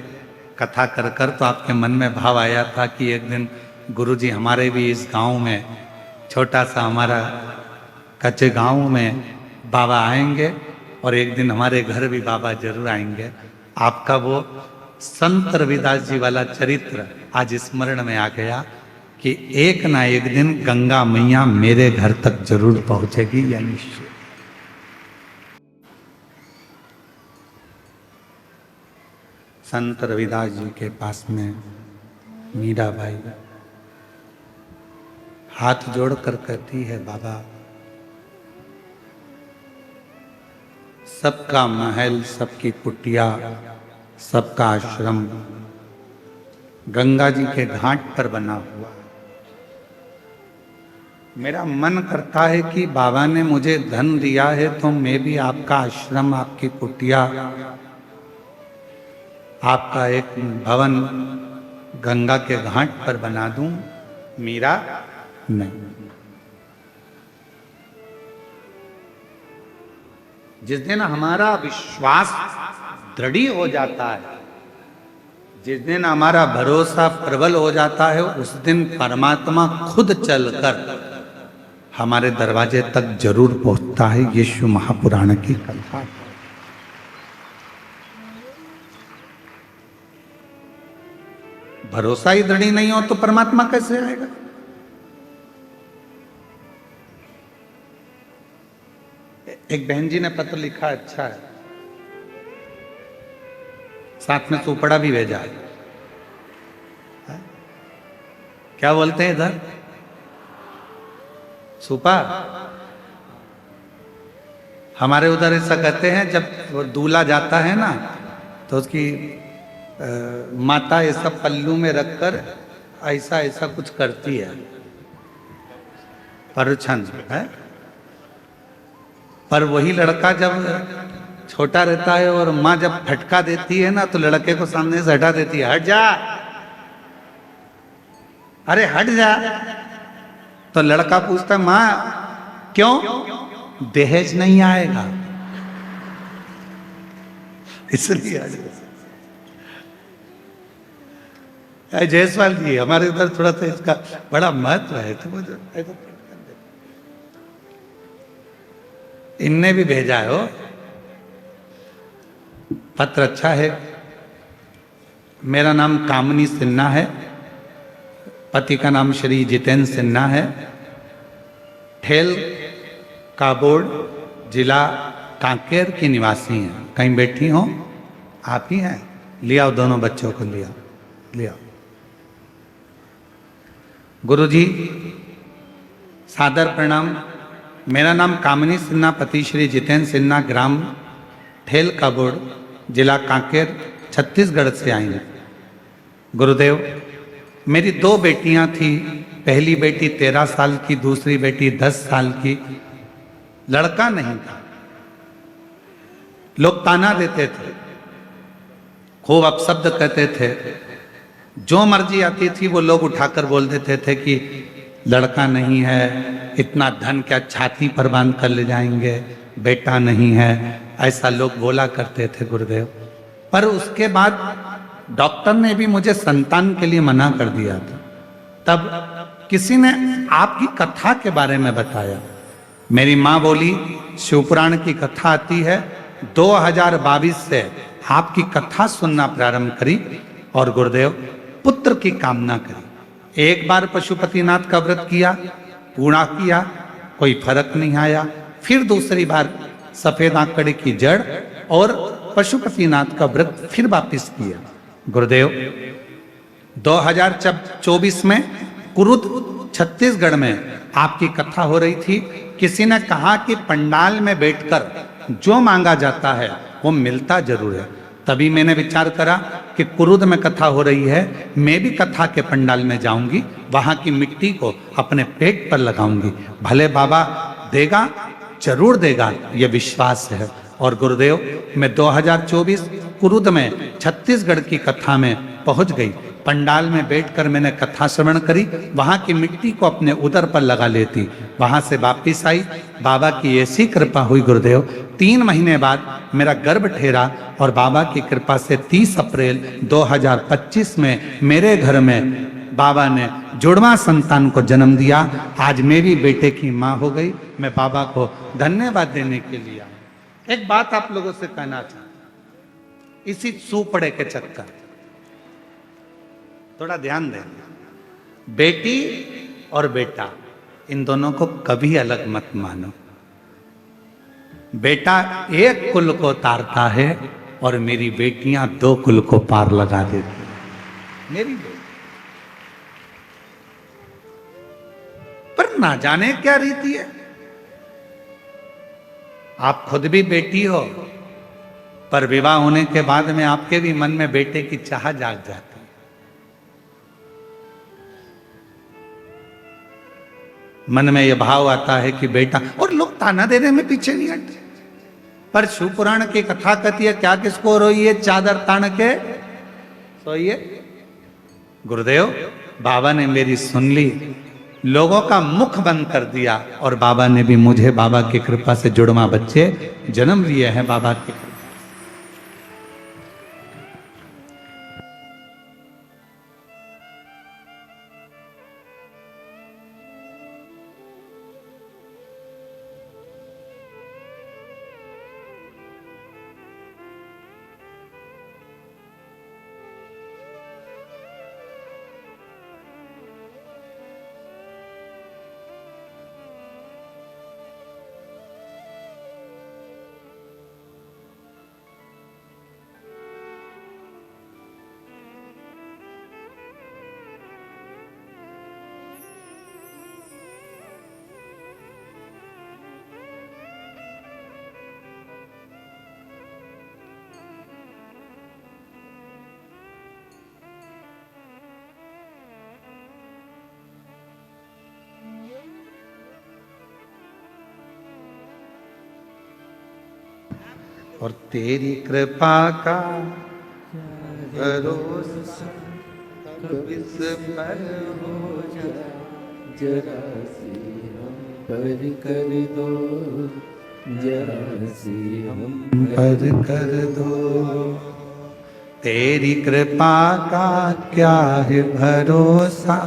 कथा कर कर, तो आपके मन में भाव आया था कि एक दिन गुरु जी हमारे भी इस गांव में, छोटा सा हमारा कच्चे गांव में बाबा आएंगे, और एक दिन हमारे घर भी बाबा जरूर आएंगे। आपका वो संत रविदास जी वाला चरित्र आज स्मरण में आ गया कि एक ना एक दिन गंगा मैया मेरे घर तक जरूर पहुंचेगी, या निश्चय। संत रविदास जी के पास में मीराबाई हाथ जोड़कर कहती है, बाबा, सबका महल, सबकी कुटिया, सबका आश्रम गंगा जी के घाट पर बना हुआ। मेरा मन करता है कि बाबा ने मुझे धन दिया है, तो मैं भी आपका आश्रम, आपकी कुटिया, आपका एक भवन गंगा के घाट पर बना दूं। मीरा, नहीं। जिस दिन हमारा विश्वास दृढ़ हो जाता है, जिस दिन हमारा भरोसा प्रबल हो जाता है उस दिन परमात्मा खुद चलकर हमारे दरवाजे तक जरूर पहुंचता है। ये शिव महापुराण की कथा है। भरोसा ही दृढ़ नहीं हो तो परमात्मा कैसे आएगा? एक बहन जी ने पत्र लिखा, अच्छा है, साथ में सुपड़ा भी भेजा है। क्या बोलते हैं इधर? सुपा। हमारे उधर ऐसा कहते हैं, जब वो दूल्हा जाता है ना तो उसकी माता ऐसा पल्लू में रखकर ऐसा ऐसा कुछ करती है, परछन है। पर वही लड़का जब छोटा रहता है और माँ जब फटका देती है ना तो लड़के को सामने से हटा देती है, हट जा, अरे हट जा। तो लड़का पूछता है, माँ क्यों? दहेज नहीं आएगा इसलिए। जयसवाल जी, हमारे उधर थोड़ा सा इसका बड़ा महत्व है। तो इनने भी भेजा है वो पत्र, अच्छा है। मेरा नाम कामनी सिन्हा है, पति का नाम श्री जितेंद्र सिन्हा है, ठेल काबोर्ड जिला कांकेर की निवासी हैं। कहीं बैठी हो? आप ही हैं? लिया दोनों बच्चों को, लिया। गुरुजी सादर प्रणाम। मेरा नाम कामनी सिन्हा, पति श्री जितेंद्र सिन्हा, ग्राम ठेल काबोर्ड जिला कांकेर छत्तीसगढ़ से आई हैं। गुरुदेव, मेरी 2 बेटियां थी। पहली बेटी 13 साल की, दूसरी बेटी 10 साल की। लड़का नहीं था। लोग ताना देते थे, खूब अपशब्द कहते थे। जो मर्जी आती थी वो लोग उठाकर बोल देते थे कि लड़का नहीं है, इतना धन क्या छाती पर बांध कर ले जाएंगे, बेटा नहीं है, ऐसा लोग बोला करते थे गुरुदेव। पर उसके बाद डॉक्टर ने भी मुझे संतान के लिए मना कर दिया था। तब किसी ने आपकी कथा के बारे में बताया। मेरी माँ बोली, शिवपुराण की कथा आती है, 2022 से आपकी कथा सुनना प्रारंभ करी और गुरुदेव पुत्र की कामना करी। एक बार पशुपतिनाथ का व्रत किया, पूरा किया, कोई फर्क नहीं आया। फिर दूसरी बार सफेद आंकड़े की जड़ और पशुपतिनाथ का व्रत फिर वापिस किया। गुरुदेव 2024 में कुरुद छत्तीसगढ़ में आपकी कथा हो रही थी। किसी ने कहा कि पंडाल में बैठकर जो मांगा जाता है वो मिलता जरूर है। तभी मैंने विचार करा कि कुरुद में कथा हो रही है, मैं भी कथा के पंडाल में जाऊंगी, वहां की मिट्टी को अपने पेट पर लगाऊंगी, भले बाबा देगा, जरूर देगा, ये विश्वास है। और गुरुदेव मैं 2024 कुरुद में छत्तीसगढ़ की कथा में पहुंच गई। पंडाल में बैठकर मैंने कथा श्रवण करी, वहां की मिट्टी को अपने उदर पर लगा लेती। वहां से वापिस आई, बाबा की ऐसी कृपा हुई गुरुदेव, 3 महीने बाद मेरा गर्भ ठहरा और बाबा की कृपा से 30 अप्रैल 2025 में मेरे घर में बाबा ने जुड़वा संतान को जन्म दिया। आज मेरी बेटे की माँ हो गई। मैं बाबा को धन्यवाद देने के लिए आया। एक बात आप लोगों से कहना चाहता हूं, इसी सुपड़े के चक्कर, थोड़ा ध्यान दें। बेटी और बेटा, इन दोनों को कभी अलग मत मानो। बेटा एक कुल को तारता है और मेरी बेटियां 2 कुल को पार लगा देती हैं। मेरी बेटी पर ना जाने क्या रीति है। आप खुद भी बेटी हो, पर विवाह होने के बाद में आपके भी मन में बेटे की चाह जाग जाती। मन में यह भाव आता है कि बेटा, और लोग ताना देने में पीछे नहीं हटते। पर शिवपुराण की कथा कहती है, क्या किसको रोइए, चादर तान के सोइए। गुरुदेव बाबा ने मेरी सुन ली, लोगों का मुख बंद कर दिया और बाबा ने भी मुझे बाबा की कृपा से जुड़वा बच्चे जन्म लिए हैं। बाबा की कृपा। और तेरी कृपा का भरोसा कब इस पर हो जाए, जरा सी हम पर कर दो, जरा सी हम पर कर दो। तेरी कृपा का क्या है भरोसा,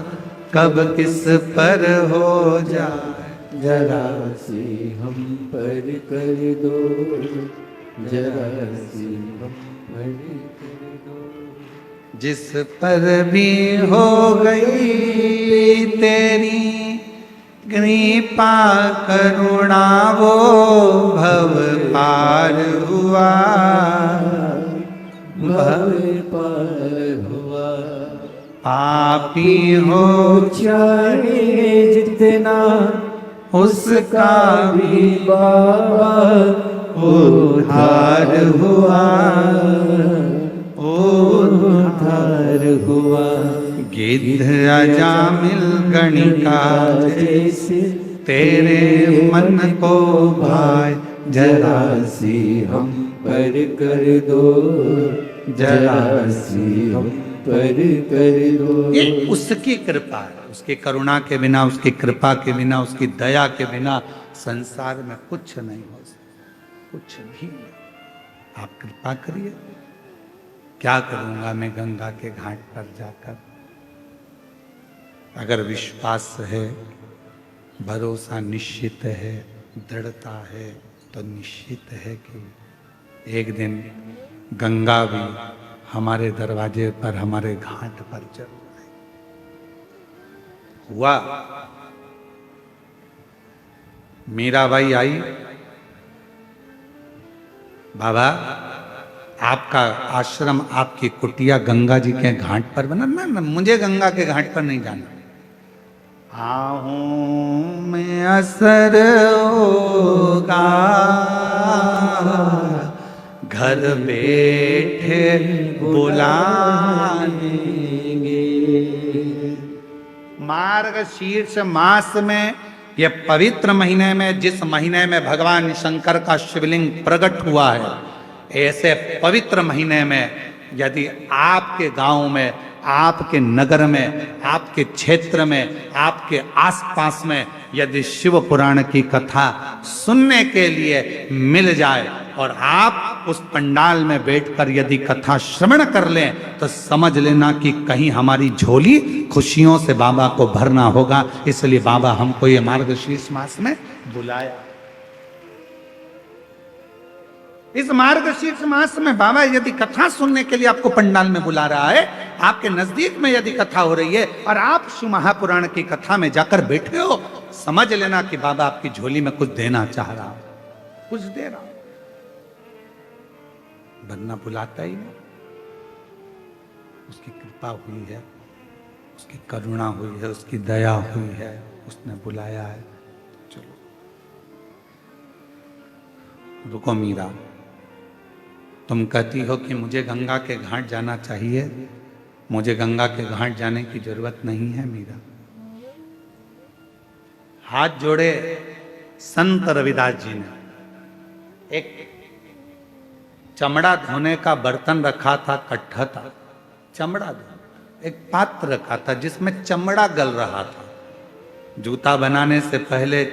कब किस पर हो जाए, जरा सी हम पर कर दो, जरा सी हम पर कर दो। जिस पर भी हो गई तेरी कृपा करुणा, वो भव पार हुआ, भव पार हुआ। पापी हो चाहे जितना, उसका भी बाबा उद्धार हुआ, उद्धार हुआ। गिद्ध अजामिल गणिका जैसे तेरे मन को भाए, जरा सी हम पर कर दो, जरा सी हम पर कर दो। ये उसकी कृपा है, उसकी करुणा के बिना, उसकी कृपा के बिना, उसकी दया के बिना संसार में कुछ नहीं हो सकता, कुछ भी नहीं। आप कृपा करिए। क्या करूंगा मैं गंगा के घाट पर जाकर? अगर विश्वास है, भरोसा निश्चित है, दृढ़ता है, तो निश्चित है कि एक दिन गंगा भी हमारे दरवाजे पर, हमारे घाट पर जरूर आएगी। हुआ। मीराबाई आई, बाबा आपका आश्रम, आपकी कुटिया गंगा जी के घाट पर बना। ना, मुझे गंगा के घाट पर नहीं जाना। आहूं में असर होगा, घर बैठे बुलाएंगे। मार्गशीर्ष मास में, ये पवित्र महीने में, जिस महीने में भगवान शंकर का शिवलिंग प्रकट हुआ है, ऐसे पवित्र महीने में यदि आपके गांव में, आपके नगर में, आपके क्षेत्र में, आपके आसपास में यदि शिव पुराण की कथा सुनने के लिए मिल जाए और आप उस पंडाल में बैठकर यदि कथा श्रवण कर लें, तो समझ लेना कि कहीं हमारी झोली खुशियों से बाबा को भरना होगा। इसलिए बाबा हमको ये मार्गशीर्ष मास में बुलाया। इस मार्गशीर्ष मास में बाबा यदि कथा सुनने के लिए आपको पंडाल में बुला रहा है, आपके नजदीक में यदि कथा हो रही है और आप शिव महापुराण की कथा में जाकर बैठे हो, समझ लेना कि बाबा आपकी झोली में कुछ देना चाह रहा हो, कुछ दे रहा हो। वरना बुलाता ही नहीं। उसकी कृपा हुई है, उसकी करुणा हुई है, उसकी दया हुई है, उसने बुलाया है। चलो रुको मीरा, तुम कहती हो कि मुझे गंगा के घाट जाना चाहिए। मुझे गंगा के घाट जाने की जरूरत नहीं है मीरा। हाथ जोड़े संत रविदास जी ने। एक चमड़ा धोने का बर्तन रखा था, कट्ठा था, चमड़ा धोने, एक पात्र रखा था जिसमें चमड़ा गल रहा था। जूता बनाने से पहले,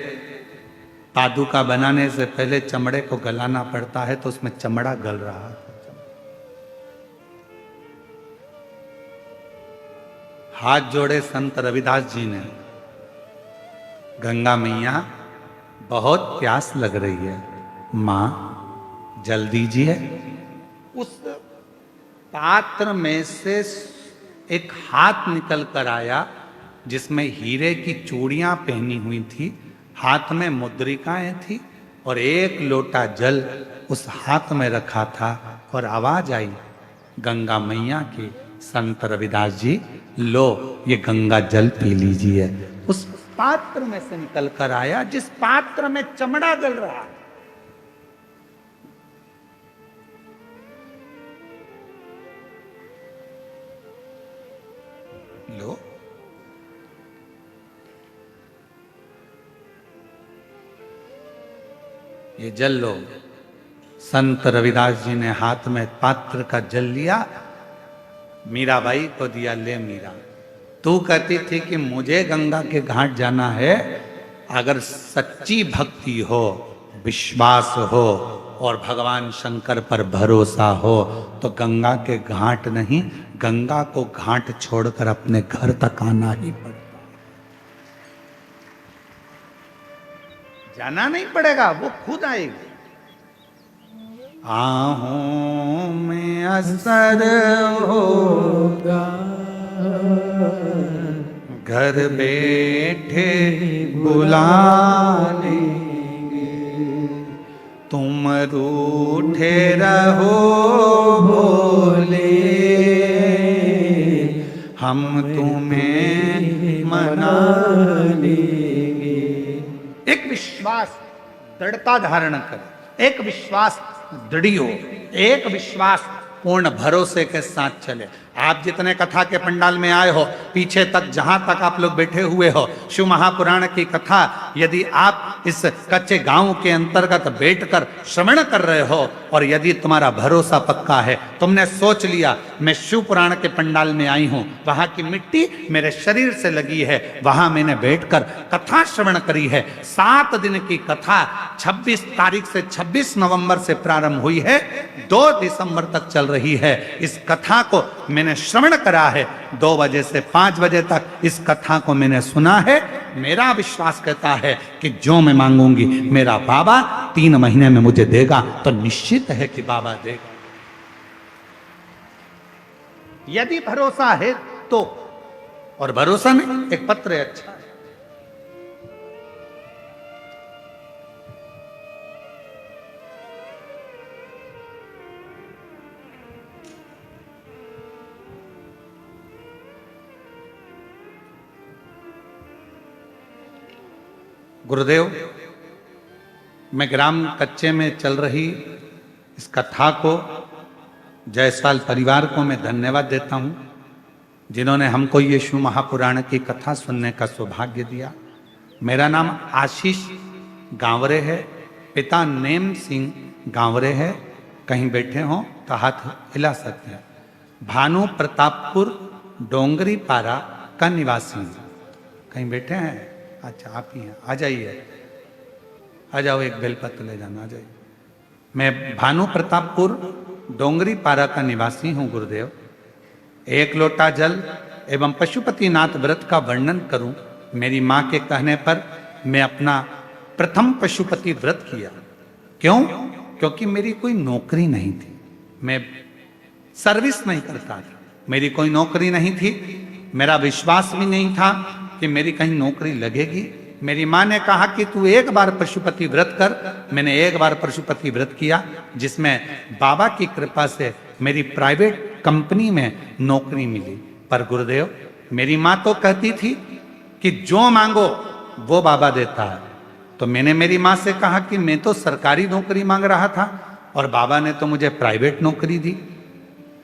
पादुका बनाने से पहले चमड़े को गलाना पड़ता है, तो उसमें चमड़ा गल रहा था। हाथ जोड़े संत रविदास जी ने, गंगा मैया बहुत प्यास लग रही है, मां जल दीजिए। उस पात्र में से एक हाथ निकल कर आया जिसमें हीरे की चूड़ियां पहनी हुई थी, हाथ में मुद्रिकाएं थी और एक लोटा जल उस हाथ में रखा था। और आवाज आई गंगा मैया की, संत रविदास जी लो ये गंगा जल पी लीजिए। उस पात्र में से निकल कर आया जिस पात्र में चमड़ा गल रहा। लो, ये जल लो, संत रविदास जी ने हाथ में पात्र का जल लिया, मीराबाई को दिया, ले मीरा, तू कहती थी कि मुझे गंगा के घाट जाना है, अगर सच्ची भक्ति हो, विश्वास हो और भगवान शंकर पर भरोसा हो तो गंगा के घाट नहीं, गंगा को घाट छोड़कर अपने घर तक आना ही पड़ेगा। जाना नहीं पड़ेगा, वो खुद आएगी। आहों में असर होगा, घर बैठे बुला लेंगे, तुम रूठे रहो भोले, हम तुम्हें मना लेंगे। एक विश्वास दृढ़ता धारण कर, एक विश्वास दृढ़ी हो, एक विश्वास पूर्ण भरोसे के साथ चले। आप जितने कथा के पंडाल में आए हो, पीछे तक जहां तक आप लोग बैठे हुए हो, शिव महापुराण की कथा यदि आप इस कच्चे गांव के अंतर्गत बैठकर श्रवण कर रहे हो और यदि तुम्हारा भरोसा पक्का है, तुमने सोच लिया मैं शिव पुराण के पंडाल में आई हूं, वहां की मिट्टी मेरे शरीर से लगी है, वहां मैंने बैठकर कथा श्रवण करी है। 7 दिन की कथा 26 तारीख से 26 नवंबर से प्रारंभ हुई है, 2 दिसंबर तक चल रही है। इस कथा को मैंने श्रवण करा है, 2 बजे से 5 बजे तक इस कथा को मैंने सुना है। मेरा विश्वास कहता है कि जो मैं मांगूंगी मेरा बाबा 3 महीने में मुझे देगा, तो निश्चित है कि बाबा देगा। यदि भरोसा है तो, और भरोसा नहीं, एक पत्र है, अच्छा है। गुरुदेव, मैं ग्राम कच्चे में चल रही इस कथा को, जायसवाल परिवार को मैं धन्यवाद देता हूं, जिन्होंने हमको ये शिव महापुराण की कथा सुनने का सौभाग्य दिया। मेरा नाम आशीष गांवरे है, पिता नेम सिंह गांवरे है। कहीं बैठे हो तो हाथ हिला सकते हैं। भानु प्रतापपुर डोंगरी पारा का निवासी हूं। कहीं बैठे हैं? अच्छा, आप ही हैं, आ जाइए, आ जाओ, एक बेलपत्र ले जाना, आ जाइए। मैं भानु प्रतापपुर डोंगरी पारा का निवासी हूं गुरुदेव। 1 लोटा जल एवं पशुपतिनाथ व्रत का वर्णन करूं, मेरी मां के कहने पर मैं अपना प्रथम पशुपति व्रत किया। क्यों? क्योंकि मेरी कोई नौकरी नहीं थी, मैं सर्विस नहीं करता था, मेरी कोई नौकरी नहीं थी, मेरा विश्वास भी नहीं था कि मेरी कहीं नौकरी लगेगी। मेरी मां ने कहा कि तू एक बार पशुपति व्रत कर। मैंने एक बार पशुपति व्रत किया, जिसमें बाबा की कृपा से मेरी प्राइवेट कंपनी में नौकरी मिली। पर गुरुदेव, मेरी मां तो कहती थी कि जो मांगो वो बाबा देता है। तो मैंने मेरी मां से कहा कि मैं तो सरकारी नौकरी मांग रहा था और बाबा ने तो मुझे प्राइवेट नौकरी दी।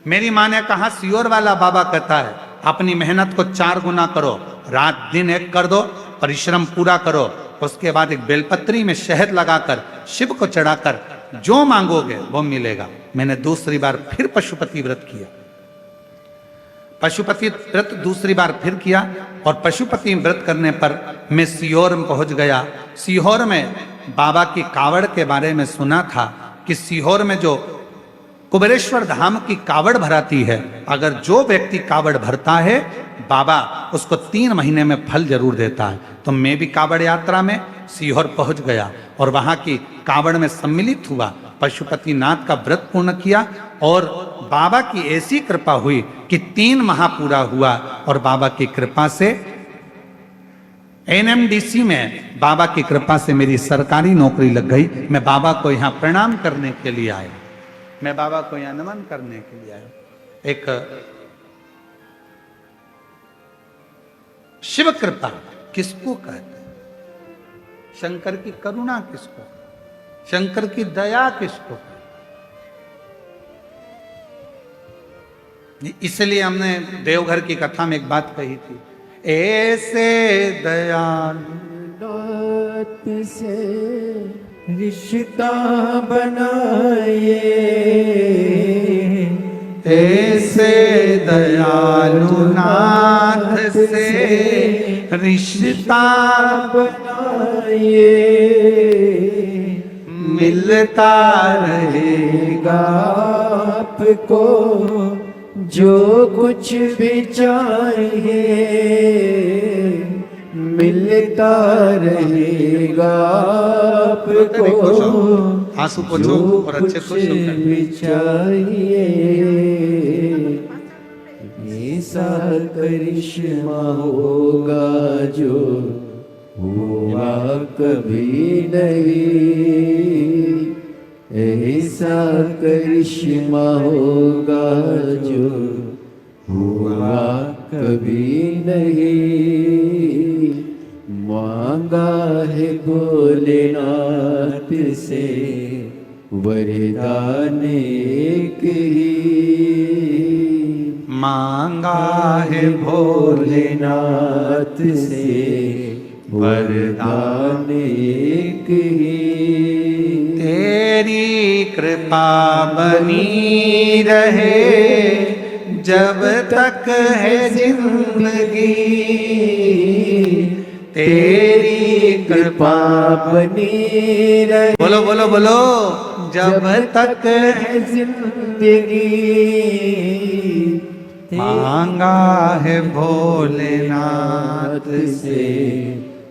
मेरी मां ने कहा, सियोर वाला बाबा कहता है अपनी मेहनत को 4 गुना करो, रात दिन एक कर दो, परिश्रम पूरा करो, उसके बाद एक बेलपत्री में शहद लगाकर शिव को चढ़ाकर जो मांगोगे वो मिलेगा। मैंने दूसरी बार फिर पशुपति व्रत किया, पशुपति व्रत दूसरी बार फिर किया और पशुपति व्रत करने पर मैं सीहोर में पहुंच गया। सीहोर में बाबा की कावड़ के बारे में सुना था कि सीहोर में जो कुबेरेश्वर धाम की कावड़ भराती है, अगर जो व्यक्ति कावड़ भरता है बाबा उसको 3 महीने में फल जरूर देता है। तो मैं भी कावड़ यात्रा में सीहोर पहुंच गया और वहां की कावड़ में सम्मिलित हुआ, पशुपतिनाथ का व्रत पूर्ण किया और बाबा की ऐसी कृपा हुई कि 3 माह पूरा हुआ और बाबा की कृपा से NMDC में बाबा की कृपा से मेरी सरकारी नौकरी लग गई। मैं बाबा को यहाँ प्रणाम करने के लिए आया, मैं बाबा को यहाँ नमन करने के लिए आया। एक शिव कृपा किसको कहते हैं? शंकर की करुणा किसको? शंकर की दया किसको? इसलिए हमने देवघर की कथा में एक बात कही थी, ऐसे दयालु से रिश्ता बनाए, ऐसे दयालु नाथ से रिश्ता बनाए, मिलता रहेगा आपको जो कुछ भी चाहिए, मिलता रहेगा आपको आंसू पोछो जो और अच्छे कुछ खुश होकर। भी चाहिए। ऐसा करिश्मा होगा जो हुआ कभी नहीं, ऐसा करिश्मा होगा जो हुआ कभी नहीं। मांगा है भोलेनाथ से वरदान एक ही, मांगा है भोलेनाथ से वरदान एक ही। तेरी कृपा बनी रहे जब तक है जिंदगी, तेरी कृपा बनी रहे, बोलो बोलो बोलो, जब तक है जिंदगी। मांगा है भोलेनाथ से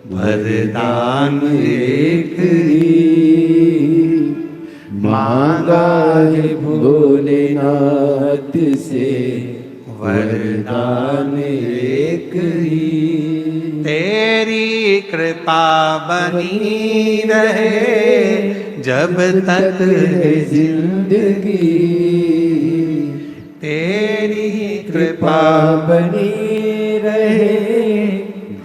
वरदान एक ही, मांगा है भोलेनाथ से वरदान एक ही। तेरी कृपा बनी रहे जब तक है जिंदगी, तेरी कृपा बनी रहे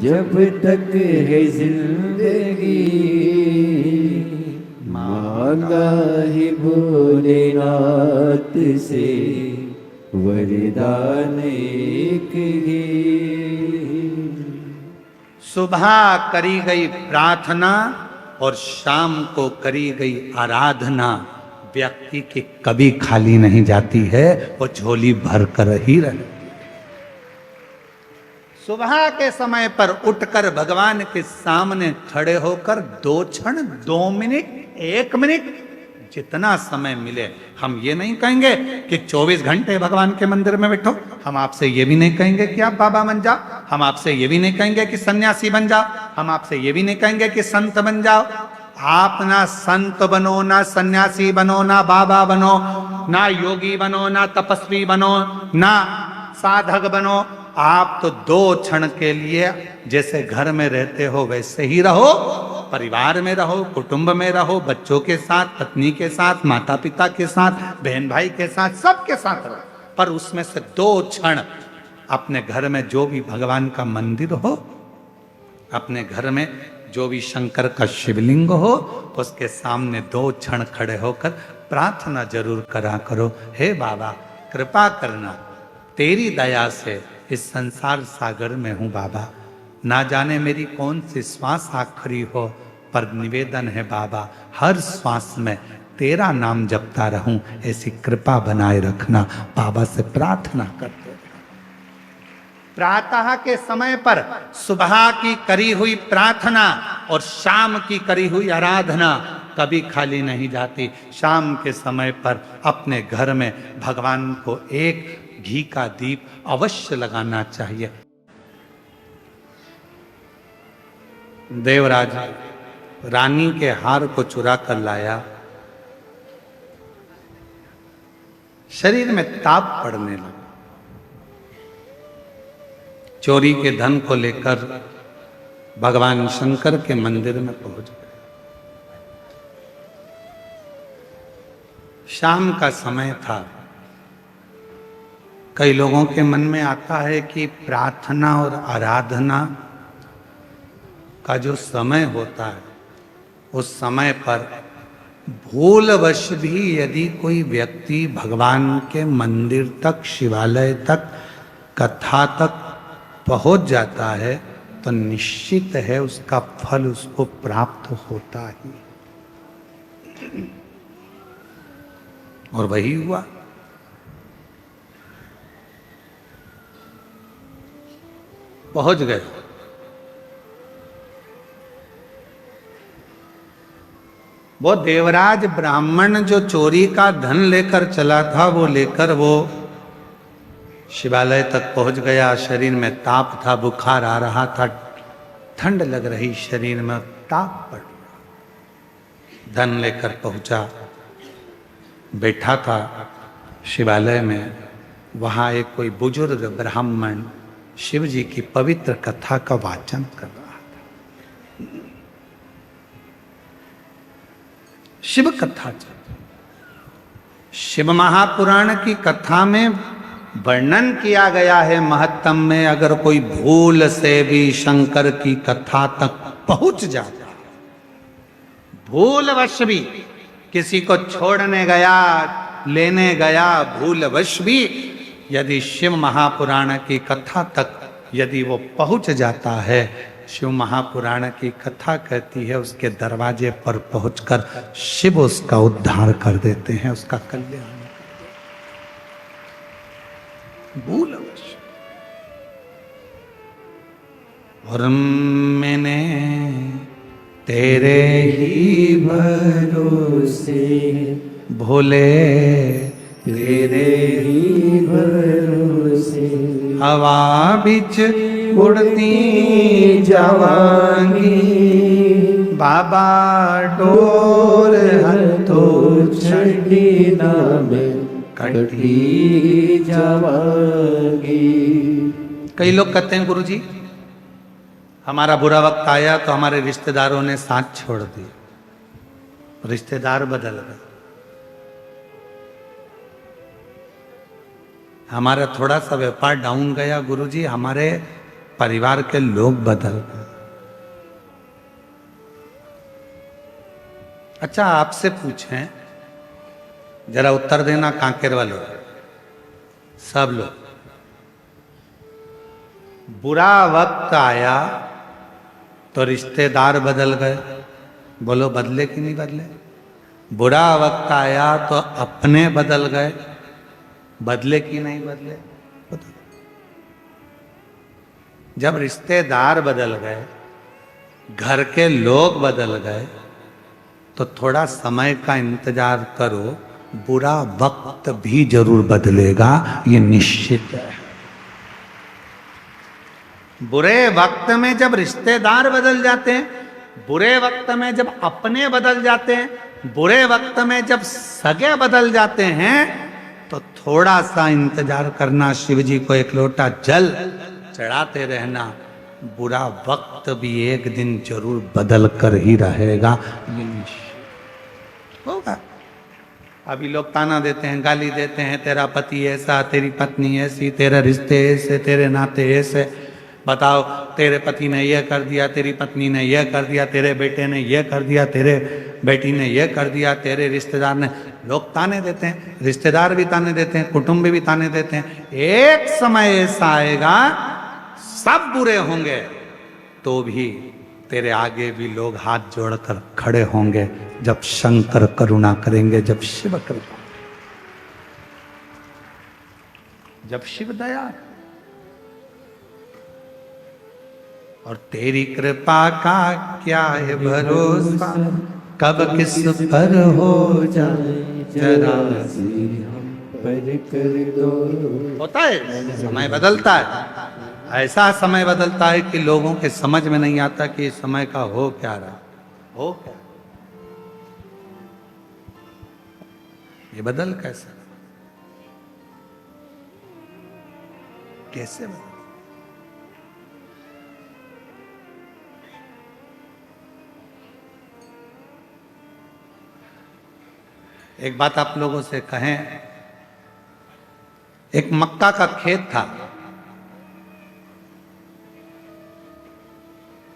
जब तक है जिंदगी। मांगा है भोलेनाथ से वरदान एक ही। सुबह करी गई प्रार्थना और शाम को करी गई आराधना व्यक्ति की कभी खाली नहीं जाती है, वो झोली भर कर ही रहती है। सुबह के समय पर उठकर भगवान के सामने खड़े होकर 2 क्षण 2 मिनट 1 मिनट जितना समय मिले, हम ये नहीं कहेंगे कि 24 घंटे भगवान के मंदिर में बैठो, हम आपसे ये भी नहीं कहेंगे कि आप बाबा बन जाओ, हम आपसे ये भी नहीं कहेंगे कि सन्यासी बन जाओ, हम आपसे ये भी नहीं कहेंगे कि संत बन जाओ। आप ना संत बनो, ना सन्यासी बनो, ना बाबा बनो, ना योगी बनो, ना तपस्वी बनो, ना साधक बनो। आप तो 2 क्षण के लिए जैसे घर में रहते हो वैसे ही रहो, परिवार में रहो, कुटुंब में रहो, बच्चों के साथ, पत्नी के साथ, माता पिता के साथ, बहन भाई के साथ, सबके साथ रहो। पर उसमें से 2 क्षण अपने घर में जो भी भगवान का मंदिर हो, अपने घर में जो भी शंकर का शिवलिंग हो, उसके सामने 2 क्षण खड़े होकर प्रार्थना जरूर करा करो। हे बाबा कृपा करना, तेरी दया से इस संसार सागर में हूँ बाबा, ना जाने मेरी कौन सी श्वास आखिरी हो, पर निवेदन है बाबा हर श्वास में तेरा नाम जपता रहूं, ऐसी कृपा बनाए रखना। बाबा से प्रार्थना करते प्रातः के समय पर सुबह की करी हुई प्रार्थना और शाम की करी हुई आराधना कभी खाली नहीं जाती। शाम के समय पर अपने घर में भगवान को एक घी का दीप अवश्य लगाना चाहिए। देवराज रानी के हार को चुरा कर लाया, शरीर में ताप पड़ने लगा, चोरी के धन को लेकर भगवान शंकर के मंदिर में पहुंच गए। शाम का समय था। कई लोगों के मन में आता है कि प्रार्थना और आराधना का जो समय होता है, उस समय पर भूलवश भी यदि कोई व्यक्ति भगवान के मंदिर तक, शिवालय तक, कथा तक पहुंच जाता है तो निश्चित है उसका फल उसको प्राप्त होता ही। और वही हुआ। पहुंच गए। वो देवराज ब्राह्मण जो चोरी का धन लेकर चला था, वो लेकर वो शिवालय तक पहुंच गया। शरीर में ताप था, बुखार आ रहा था, ठंड लग रही शरीर में, ताप पड़ रहा। धन लेकर पहुंचा, बैठा था शिवालय में। वहां एक कोई बुजुर्ग ब्राह्मण शिव जी की पवित्र कथा का वाचन कर रहा था। शिव कथा, शिव महापुराण की कथा में वर्णन किया गया है महत्तम में, अगर कोई भूल से भी शंकर की कथा तक पहुंच जाता, भूलवश भी किसी को छोड़ने गया, लेने गया, भूलवश भी यदि शिव महापुराण की कथा तक यदि वो पहुंच जाता है, शिव महापुराण की कथा कहती है उसके दरवाजे पर पहुंचकर शिव उसका उद्धार कर देते हैं, उसका कल्याण। भूलवश। और मैंने तेरे ही भरोसे भोले, तेरे ही भरोसे हवा बिच उड़ती जावांगी, बाबा डोर तो छड़ी ना में कटी जावांगी। कई लोग कहते हैं गुरुजी हमारा बुरा वक्त आया तो हमारे रिश्तेदारों ने साथ छोड़ दिए, रिश्तेदार बदल गए। हमारा थोड़ा सा व्यापार डाउन गया गुरुजी, हमारे परिवार के लोग बदल गए। अच्छा आपसे पूछें, जरा उत्तर देना कांकेर वालों, सब लोग, बुरा वक्त आया तो रिश्तेदार बदल गए, बोलो बदले कि नहीं बदले? बुरा वक्त आया तो अपने बदल गए, बदले कि नहीं बदले? जब रिश्तेदार बदल गए, घर के लोग बदल गए, तो थोड़ा समय का इंतजार करो, बुरा वक्त भी जरूर बदलेगा, ये निश्चित है। बुरे वक्त में जब रिश्तेदार बदल जाते हैं, बुरे वक्त में जब अपने बदल जाते हैं, बुरे वक्त में जब सगे बदल जाते हैं, तो थोड़ा सा इंतजार करना, शिव जी को एक लोटा जल चढ़ाते रहना, बुरा वक्त भी एक दिन जरूर बदल कर ही रहेगा, ये निश्चित होगा। अभी लोग ताना देते हैं, गाली देते हैं, तेरा पति ऐसा, तेरी पत्नी ऐसी, तेरे रिश्ते ऐसे, तेरे नाते ऐसे, बताओ तेरे पति ने यह कर दिया, तेरी पत्नी ने यह कर दिया, तेरे बेटे ने यह कर दिया, तेरे बेटी ने यह कर दिया, तेरे रिश्तेदार ने, लोग ताने देते हैं, रिश्तेदार भी ताने देते हैं, कुटुंब भी ताने देते हैं। एक समय ऐसा आएगा सब बुरे होंगे तो भी तेरे आगे भी लोग हाथ जोड़कर खड़े होंगे, जब शंकर करुणा करेंगे, जब शिव करुणा, जब शिव दया। और तेरी कृपा का क्या है भरोसा, कब किस पर हो जाए जरा हम पर कर दो। होता है, समय बदलता है, ऐसा समय बदलता है कि लोगों के समझ में नहीं आता कि इस समय का हो क्या रहा, हो क्या, ये बदल कैसे कैसे बदल? एक बात आप लोगों से कहें, एक मक्का का खेत था,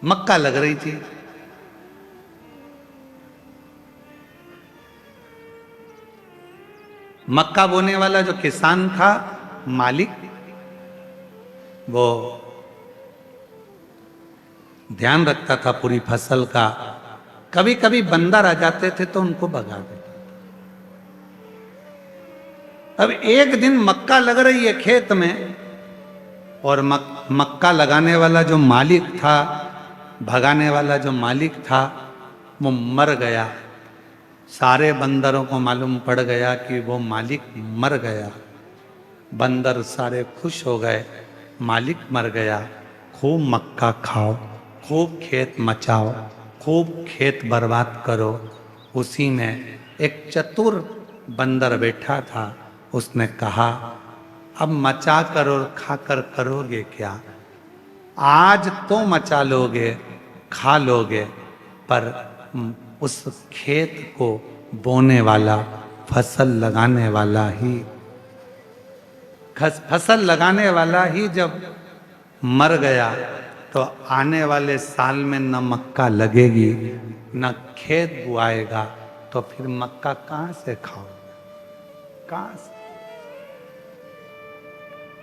मक्का लग रही थी, मक्का बोने वाला जो किसान था, मालिक, वो ध्यान रखता था पूरी फसल का, कभी कभी बंदर आ जाते थे तो उनको भगा देता। अब एक दिन मक्का लग रही है खेत में, और मक्का लगाने वाला जो मालिक था, भगाने वाला जो मालिक था, वो मर गया। सारे बंदरों को मालूम पड़ गया कि वो मालिक मर गया। बंदर सारे खुश हो गए, मालिक मर गया, खूब मक्का खाओ, खूब खेत मचाओ, खूब खेत बर्बाद करो। उसी में एक चतुर बंदर बैठा था, उसने कहा अब मचा कर और खाकर करोगे क्या? आज तो मचा लोगे, खा लोगे, पर उस खेत को बोने वाला, फसल लगाने वाला ही, फसल लगाने वाला ही जब मर गया तो आने वाले साल में न मक्का लगेगी न खेत बुआएगा, तो फिर मक्का कहां से खाओ? कहां से?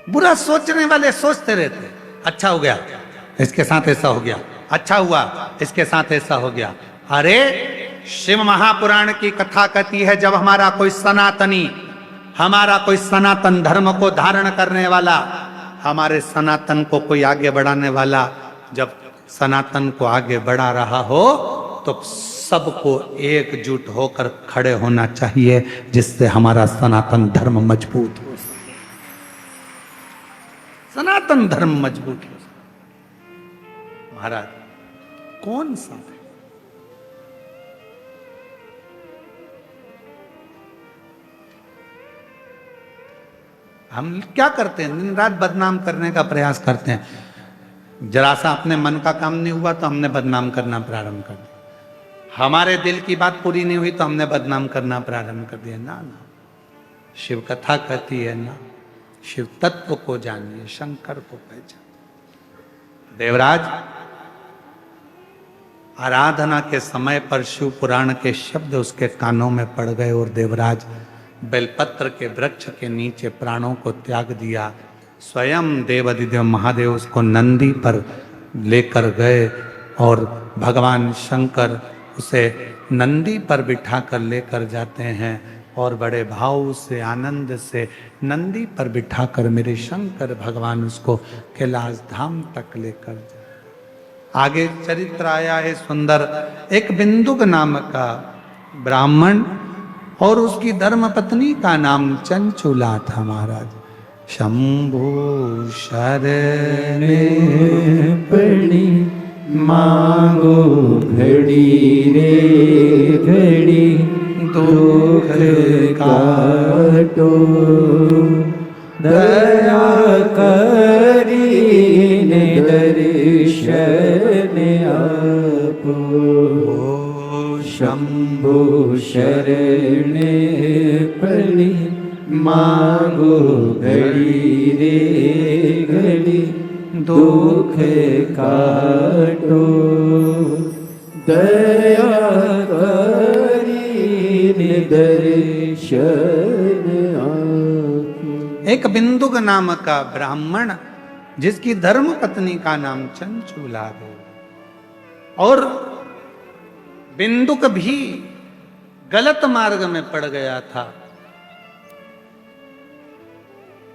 बुरा सोचने वाले सोचते रहते, अच्छा हो गया इसके साथ ऐसा हो गया, अच्छा हुआ इसके साथ ऐसा हो गया। अरे शिव महापुराण की कथा कहती है, जब हमारा कोई सनातनी, हमारा कोई सनातन धर्म को धारण करने वाला, हमारे सनातन को कोई आगे बढ़ाने वाला जब सनातन को आगे बढ़ा रहा हो तो सबको एकजुट होकर खड़े होना चाहिए, जिससे हमारा सनातन धर्म मजबूत हो सके, सनातन धर्म मजबूत हो सके। महाराज कौन सा है? हम क्या करते हैं? दिन रात बदनाम करने का प्रयास करते हैं। जरा सा अपने मन का काम नहीं हुआ तो हमने बदनाम करना प्रारंभ कर दिया, हमारे दिल की बात पूरी नहीं हुई तो हमने बदनाम करना प्रारंभ कर दिया। ना ना, शिव कथा कहती है ना, शिव तत्व को जानिए, शंकर को पहचानिए। देवराज आराधना के समय पर शिव पुराण के शब्द उसके कानों में पड़ गए और देवराज बेलपत्र के वृक्ष के नीचे प्राणों को त्याग दिया। स्वयं देवाधिदेव महादेव उसको नंदी पर लेकर गए और भगवान शंकर उसे नंदी पर बिठा कर लेकर जाते हैं और बड़े भाव से, आनंद से नंदी पर बिठाकर मेरे शंकर भगवान उसको कैलाश धाम तक लेकर जाए। आगे चरित्र आया है सुंदर। एक बिंदुक नाम का ब्राह्मण और उसकी धर्म पत्नी का नाम चंचुला था। महाराज शंभु शरण पड़ी मांगो घड़ी रे घड़ी, दुख काटो दया करी ने दर्शन आपो। शंभु शरण पड़ी मांगो घड़ी रे घड़ी, दुख काटो दया करी दर्शन आपो। एक बिंदुक नाम का ब्राह्मण जिसकी धर्म पत्नी का नाम चंचुला है, और बिंदुक भी गलत मार्ग में पड़ गया था,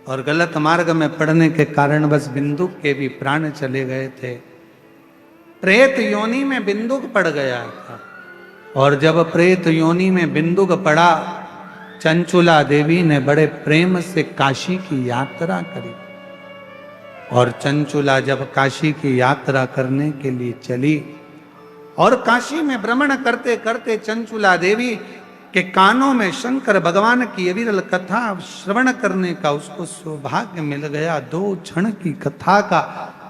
और गलत मार्ग में पड़ने के कारण बस बिंदुक के भी प्राण चले गए थे। प्रेत योनि में बिंदुक पड़ गया था, और जब प्रेत योनि में बिंदुक पड़ा, चंचुला देवी ने बड़े प्रेम से काशी की यात्रा करी। और चंचुला जब काशी की यात्रा करने के लिए चली, और काशी में भ्रमण करते करते चंचुला देवी के कानों में शंकर भगवान की अविरल कथा श्रवण करने का उसको सौभाग्य मिल गया। 2 क्षण की कथा का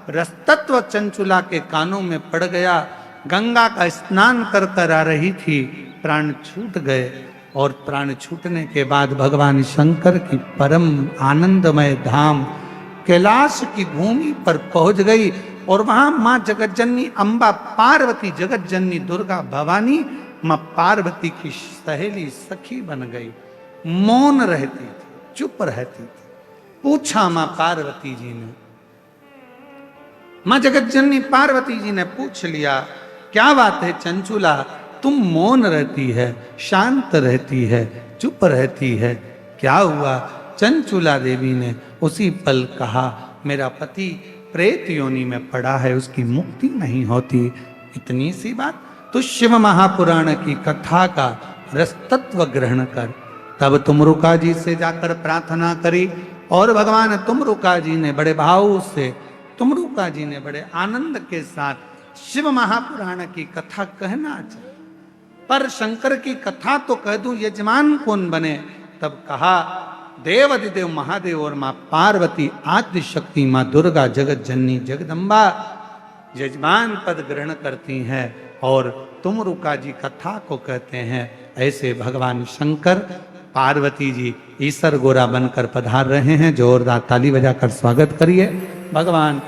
रसतत्व चंचुला के कानों में पड़ गया। गंगा का स्नान कर कर आ रही थी, प्राण छूट गए, और प्राण छूटने के बाद भगवान शंकर की परम आनंदमय धाम कैलाश की भूमि पर पहुंच गई, और वहां मां जगतजननी अम्बा पार्वती, जगतजननी दुर्गा भवानी मां पार्वती की सहेली सखी बन गई। मौन रहती थी, चुप रहती थी। पूछा मां पार्वती जी ने, मां जगतजननी पार्वती जी ने पूछ लिया, क्या बात है चंचुला, तुम मौन रहती है, शांत रहती है, चुप रहती है, क्या हुआ? चंचुला देवी ने उसी पल कहा, मेरा पति प्रेत योनि में पड़ा है, उसकी मुक्ति नहीं होती। इतनी सी बात। तो शिव महापुराण की कथा का रसतत्व ग्रहण कर। तब तुमरुका जी से जाकर प्रार्थना करी और भगवान तुमरुका जी ने बड़े भाव से, तुमरुका जी ने बड़े आनंद के साथ शिव महापुराण की कथा कहना चाहिए। पर शंकर की कथा तो कह दूं, यजमान कौन बने? तब कहा, देव अधिदेव महादेव और मां पार्वती, आद्य शक्ति मां दुर्गा, जगत जननी जगदम्बा यजमान पद ग्रहण करती हैं और तुमरुका जी कथा को कहते हैं। ऐसे भगवान शंकर, पार्वती जी ईसर गोरा बनकर पधार रहे हैं। जोरदार ताली बजाकर स्वागत करिए। भगवान